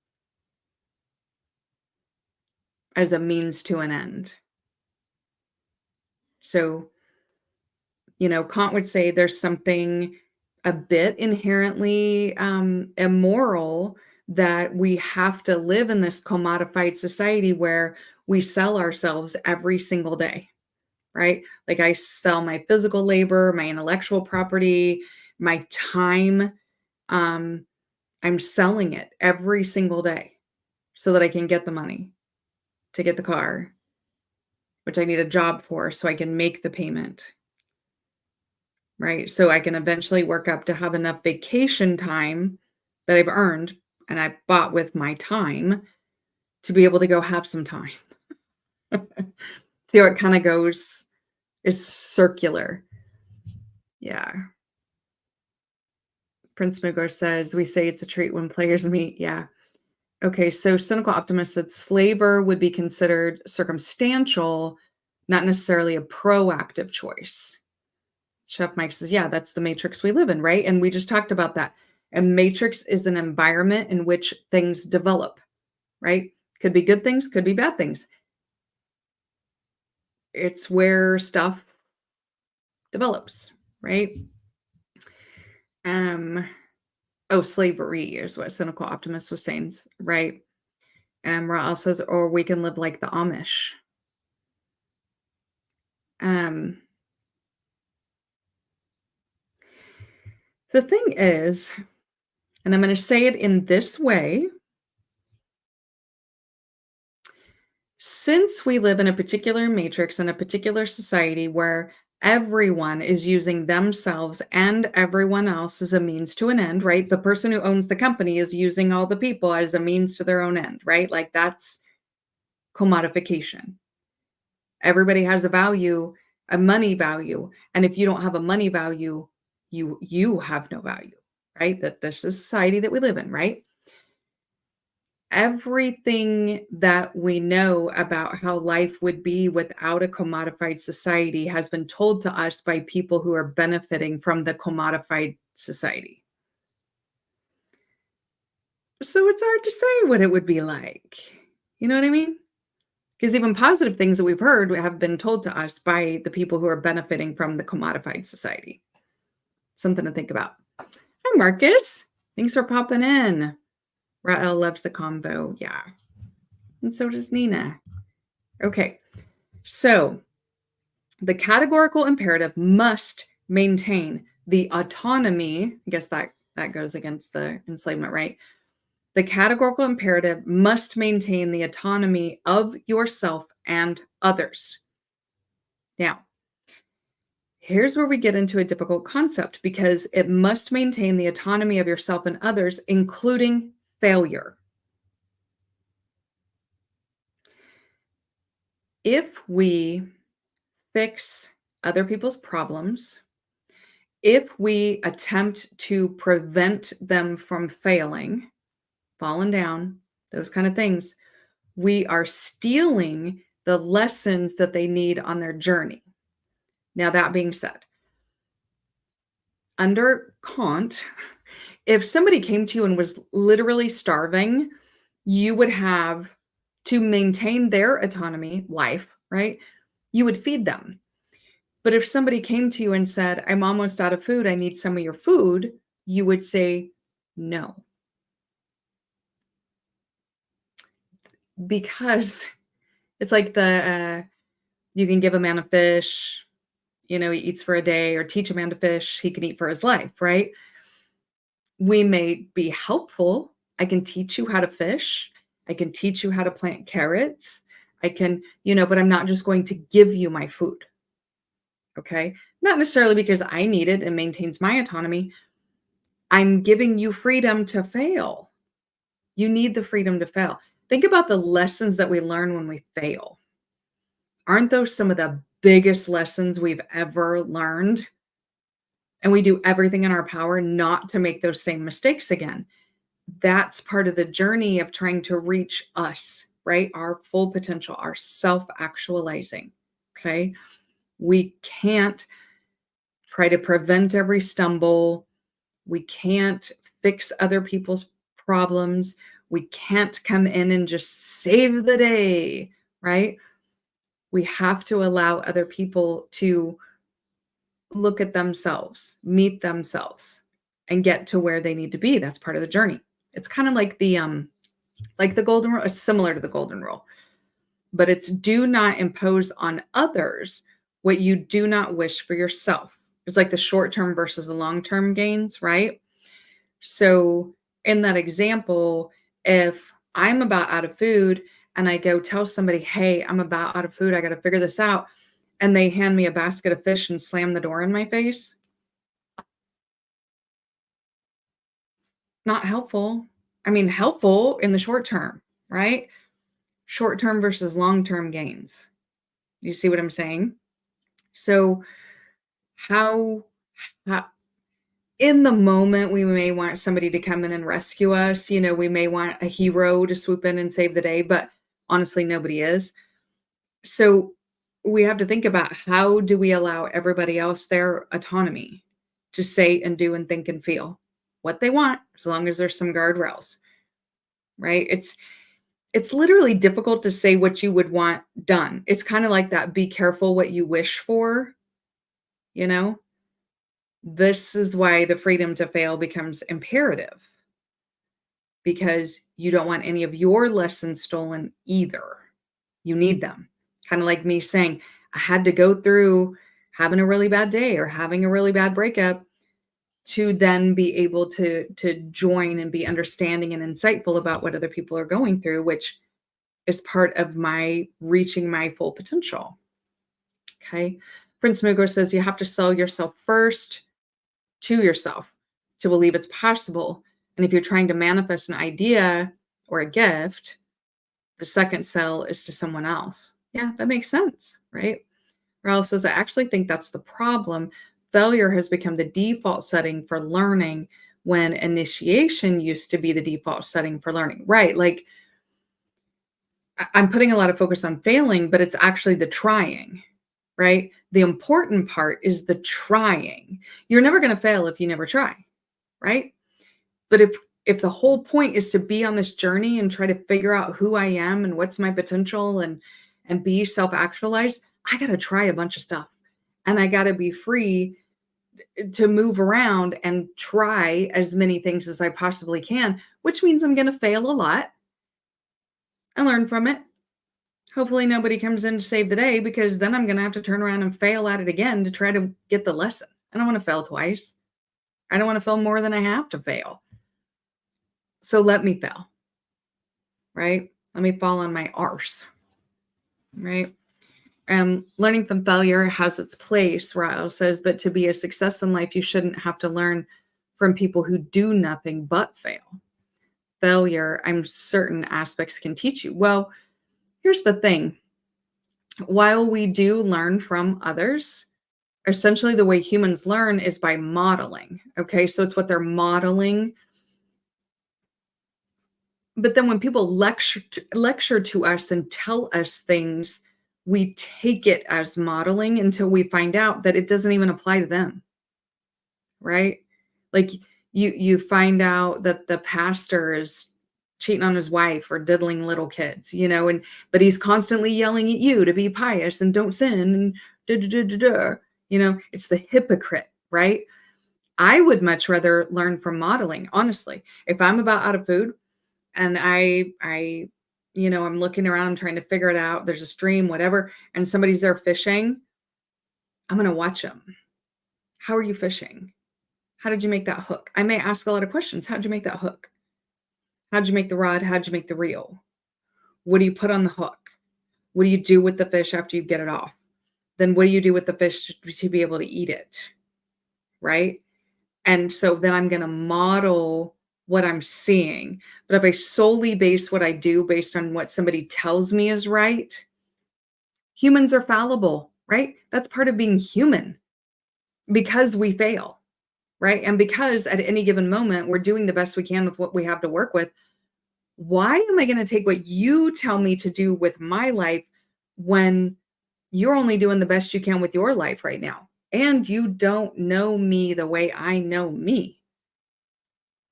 as a means to an end. So, Kant would say there's something a bit inherently immoral that we have to live in this commodified society where we sell ourselves every single day, right? Like I sell my physical labor, my intellectual property, my time. I'm selling it every single day so that I can get the money to get the car, which I need a job for so I can make the payment, right? So I can eventually work up to have enough vacation time that I've earned and I bought with my time to be able to go have some time. See how it kind of goes, is circular. Yeah. Prince Mugor says, we say it's a treat when players meet. Yeah. Okay. So cynical optimist said slaver would be considered circumstantial, not necessarily a proactive choice. Chef Mike says, yeah, that's the matrix we live in, right? And we just talked about that. A matrix is an environment in which things develop, right? Could be good things, could be bad things. It's where stuff develops, right? Slavery is what cynical optimist was saying, right? Raul says, or we can live like the Amish. The thing is, and I'm going to say it in this way, since we live in a particular matrix in a particular society where everyone is using themselves and everyone else as a means to an end, right? The person who owns the company is using all the people as a means to their own end, right? Like that's commodification. Everybody has a value, a money value, and if you don't have a money value, you have no value, right? That this is society that we live in, right? Everything that we know about how life would be without a commodified society has been told to us by people who are benefiting from the commodified society. So it's hard to say what it would be like. You know what I mean? Because even positive things that we've heard have been told to us by the people who are benefiting from the commodified society. Something to think about. Hi, Marcus. Thanks for popping in. Rael loves the combo. Yeah. And so does Nina. Okay. So the categorical imperative must maintain the autonomy. I guess that goes against the enslavement, right? The categorical imperative must maintain the autonomy of yourself and others. Now, here's where we get into a difficult concept because it must maintain the autonomy of yourself and others, including failure. If we fix other people's problems, if we attempt to prevent them from failing, falling down, those kind of things, we are stealing the lessons that they need on their journey. Now, that being said, under Kant, if somebody came to you and was literally starving, you would have to maintain their autonomy, life, right? You would feed them. But if somebody came to you and said, I'm almost out of food, I need some of your food, you would say no. Because it's like you can give a man a fish, he eats for a day, or teach a man to fish, he can eat for his life, right? We may be helpful. I can teach you how to fish. I can teach you how to plant carrots. I can, but I'm not just going to give you my food. Okay. Not necessarily because I need it and maintains my autonomy. I'm giving you freedom to fail. You need the freedom to fail. Think about the lessons that we learn when we fail. Aren't those some of the biggest lessons we've ever learned? And we do everything in our power not to make those same mistakes again. That's part of the journey of trying to reach us, right? Our full potential, our self-actualizing. Okay. We can't try to prevent every stumble. We can't fix other people's problems. We can't come in and just save the day, right? We have to allow other people to look at themselves, meet themselves, and get to where they need to be. That's part of the journey. It's kind of like the golden rule. It's similar to the golden rule, but it's do not impose on others what you do not wish for yourself. It's like the short-term versus the long-term gains, right? So in that example, if I'm about out of food and I go tell somebody, hey, I'm about out of food, I got to figure this out, and they hand me a basket of fish and slam the door in my face, not helpful. I mean, helpful in the short term, right? Short term versus long term gains. You see what I'm saying? So, how in the moment we may want somebody to come in and rescue us, we may want a hero to swoop in and save the day, but honestly, nobody is. So, we have to think about how do we allow everybody else their autonomy to say and do and think and feel what they want, as long as there's some guardrails, right? It's literally difficult to say what you would want done. It's kind of like that, be careful what you wish for, This is why the freedom to fail becomes imperative, because you don't want any of your lessons stolen either. You need them. Kind of like me saying, I had to go through having a really bad day or having a really bad breakup to then be able to join and be understanding and insightful about what other people are going through, which is part of my reaching my full potential. Okay. Prince Mugo says you have to sell yourself first to yourself to believe it's possible. And if you're trying to manifest an idea or a gift, the second sell is to someone else. Yeah, that makes sense, right? Raul says, I actually think that's the problem. Failure has become the default setting for learning when initiation used to be the default setting for learning, right? Like I'm putting a lot of focus on failing, but it's actually the trying, right? The important part is the trying. You're never going to fail if you never try, right? But if the whole point is to be on this journey and try to figure out who I am and what's my potential and and be self-actualized, I got to try a bunch of stuff. And I got to be free to move around and try as many things as I possibly can, which means I'm going to fail a lot and learn from it. Hopefully nobody comes in to save the day, because then I'm going to have to turn around and fail at it again to try to get the lesson. I don't want to fail twice. I don't want to fail more than I have to fail. So let me fail, right? Let me fall on my arse, right? Learning from failure has its place, Ryle says, but to be a success in life, you shouldn't have to learn from people who do nothing but fail. Failure, I'm certain aspects can teach you. Well, here's the thing. While we do learn from others, essentially the way humans learn is by modeling. Okay, so it's what they're modeling. But then when people lecture to us and tell us things, we take it as modeling until we find out that it doesn't even apply to them, right? Like you find out that the pastor is cheating on his wife or diddling little kids, and but he's constantly yelling at you to be pious and don't sin and da da da da da. It's the hypocrite, right? I would much rather learn from modeling, honestly. If I'm about out of food and I'm looking around, I'm trying to figure it out. There's a stream, whatever, and somebody's there fishing. I'm going to watch them. How are you fishing? How did you make that hook? I may ask a lot of questions. How'd you make that hook? How'd you make the rod? How'd you make the reel? What do you put on the hook? What do you do with the fish after you get it off? Then what do you do with the fish to be able to eat it? Right? And so then I'm going to model what I'm seeing. But if I solely base what I do based on what somebody tells me is right, humans are fallible, right? That's part of being human, because we fail, right? And because at any given moment, we're doing the best we can with what we have to work with. Why am I going to take what you tell me to do with my life when you're only doing the best you can with your life right now? And you don't know me the way I know me.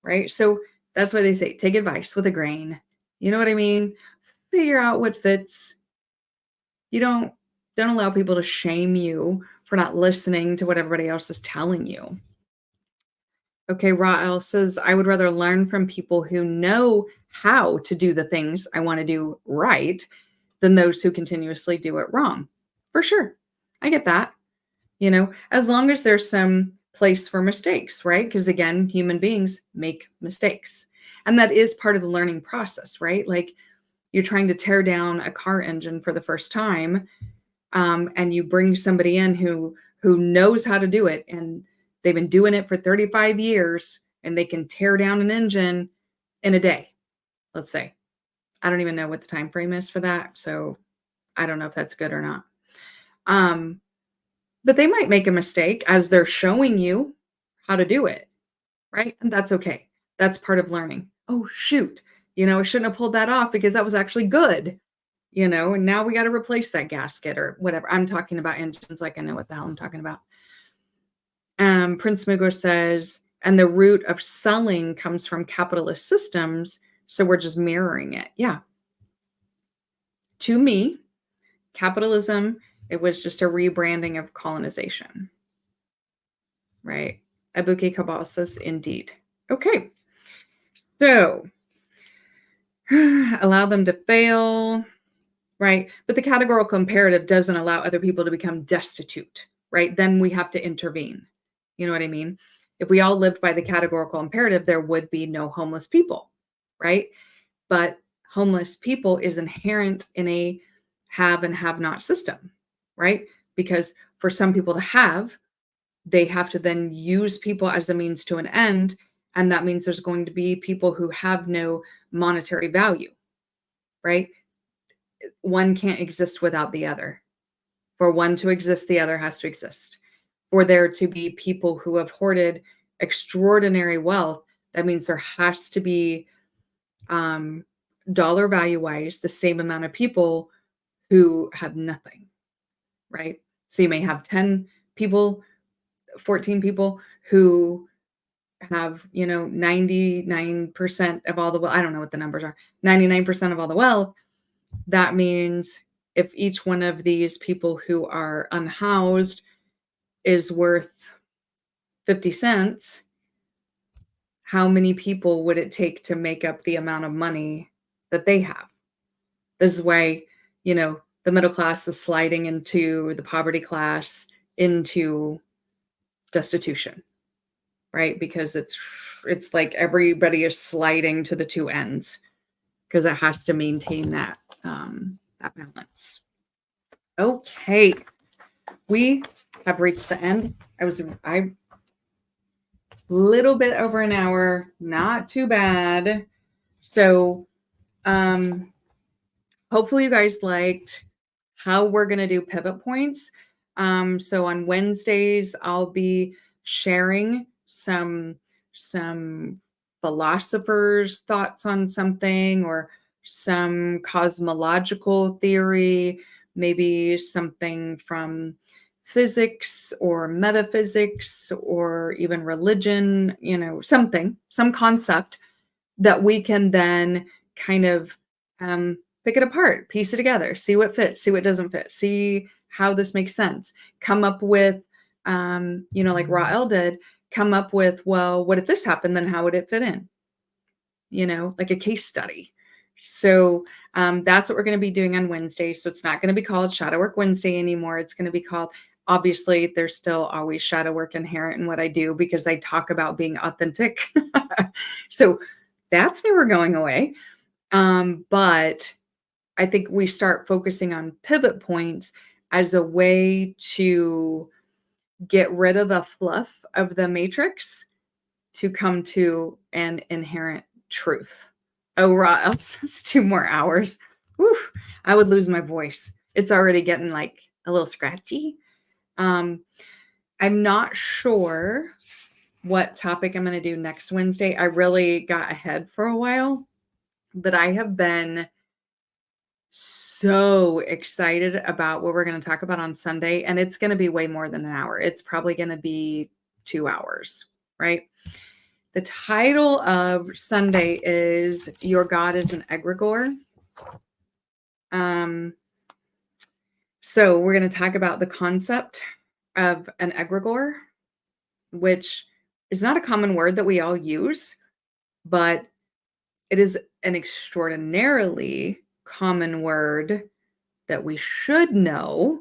Right? So that's why they say take advice with a grain. You know what I mean? Figure out what fits. You don't allow people to shame you for not listening to what everybody else is telling you. Okay, Rael says, I would rather learn from people who know how to do the things I want to do right than those who continuously do it wrong. For sure. I get that. As long as there's some place for mistakes, right? Because again, human beings make mistakes. And that is part of the learning process, right? Like you're trying to tear down a car engine for the first time, and you bring somebody in who knows how to do it, and they've been doing it for 35 years, and they can tear down an engine in a day, let's say. I don't even know what the time frame is for that, so I don't know if that's good or not. But they might make a mistake as they're showing you how to do it, right? And that's okay. That's part of learning. Oh, shoot. I shouldn't have pulled that off because that was actually good, and now we got to replace that gasket or whatever. I'm talking about engines like I know what the hell I'm talking about. Prince Mugo says, and the root of selling comes from capitalist systems, so we're just mirroring it. Yeah. To me, capitalism, it was just a rebranding of colonization, right? Abuke Kabal says, indeed. Okay. So, allow them to fail, right? But the categorical imperative doesn't allow other people to become destitute, right? Then we have to intervene. You know what I mean? If we all lived by the categorical imperative, there would be no homeless people, right? But homeless people is inherent in a have and have not system, right? Because for some people to have, they have to then use people as a means to an end. And that means there's going to be people who have no monetary value, right? One can't exist without the other. For one to exist, the other has to exist. For there to be people who have hoarded extraordinary wealth, that means there has to be dollar value wise the same amount of people who have nothing, right? So you may have 10 people, 14 people who have 99% of all the wealth. I don't know what the numbers are. 99% of all the wealth. That means if each one of these people who are unhoused is worth 50 cents, how many people would it take to make up the amount of money that they have? This is why, the middle class is sliding into the poverty class, into destitution, right? Because it's like everybody is sliding to the two ends because it has to maintain that that balance. Okay, we have reached the end. I little bit over an hour, not too bad. So hopefully you guys liked how we're going to do pivot points. So on Wednesdays, I'll be sharing some philosophers' thoughts on something, or some cosmological theory, maybe something from physics or metaphysics or even religion, some concept that we can then kind of pick it apart, piece it together, see what fits, see what doesn't fit, see how this makes sense, come up with, like Rael did, come up with, well, what if this happened? Then how would it fit in? Like a case study. So that's what we're going to be doing on Wednesday. So it's not going to be called Shadow Work Wednesday anymore. It's going to be called, obviously, there's still always shadow work inherent in what I do because I talk about being authentic. So that's never going away. But I think we start focusing on pivot points as a way to get rid of the fluff of the matrix to come to an inherent truth. Oh, Ra, it's 2 more hours. Whew, I would lose my voice. It's already getting like a little scratchy. I'm not sure what topic I'm going to do next Wednesday. I really got ahead for a while, but I have been so excited about what we're going to talk about on Sunday, and it's going to be way more than an hour. It's probably going to be 2 hours, right? The title of Sunday is Your God is an Egregore. So we're going to talk about the concept of an egregore, which is not a common word that we all use, but it is an extraordinarily common word that we should know.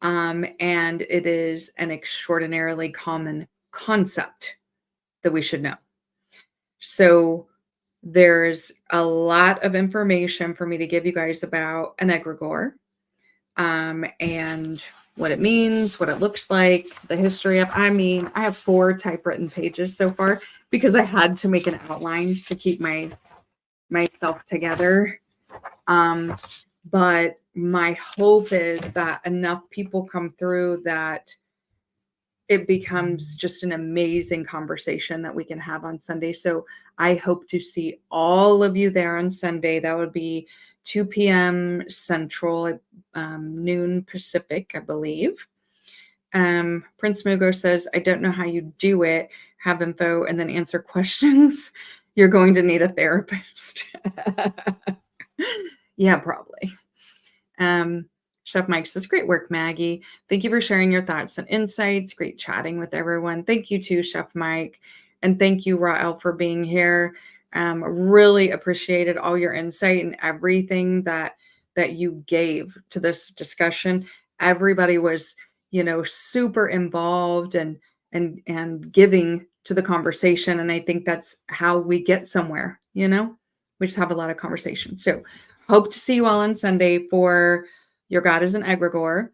And it is an extraordinarily common concept that we should know. So there's a lot of information for me to give you guys about an egregore, and what it means, what it looks like, the history of, I have 4 typewritten pages so far because I had to make an outline to keep myself together. But my hope is that enough people come through that it becomes just an amazing conversation that we can have on Sunday. So I hope to see all of you there on Sunday. That would be 2 p.m. Central, noon Pacific, I believe. Prince Mugo says, I don't know how you do it. Have info and then answer questions. You're going to need a therapist. Yeah, probably. Chef Mike says, great work, Maggie. Thank you for sharing your thoughts and insights. Great chatting with everyone. Thank you too, Chef Mike. And thank you, Rael, for being here. Really appreciated all your insight and everything that you gave to this discussion. Everybody was, super involved and giving to the conversation. And I think that's how we get somewhere, we just have a lot of conversation. So hope to see you all on Sunday for Your God is an Egregore.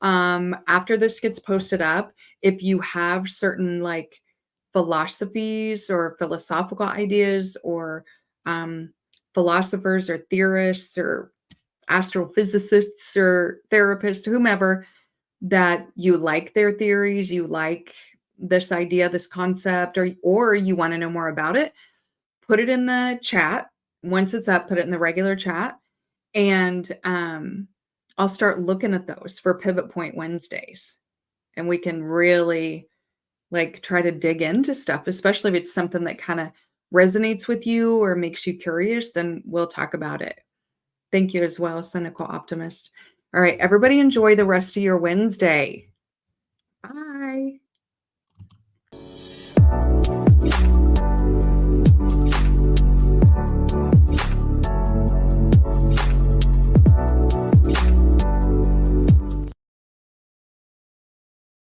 After this gets posted up, if you have certain like philosophies or philosophical ideas or philosophers or theorists or astrophysicists or therapists, whomever, that you like their theories, you like this idea, this concept, or you want to know more about it, put it in the chat. Once it's up, put it in the regular chat. And I'll start looking at those for Pivot Point Wednesdays. And we can really try to dig into stuff, especially if it's something that kind of resonates with you or makes you curious, then we'll talk about it. Thank you as well, Cynical Optimist. All right, everybody enjoy the rest of your Wednesday. Bye.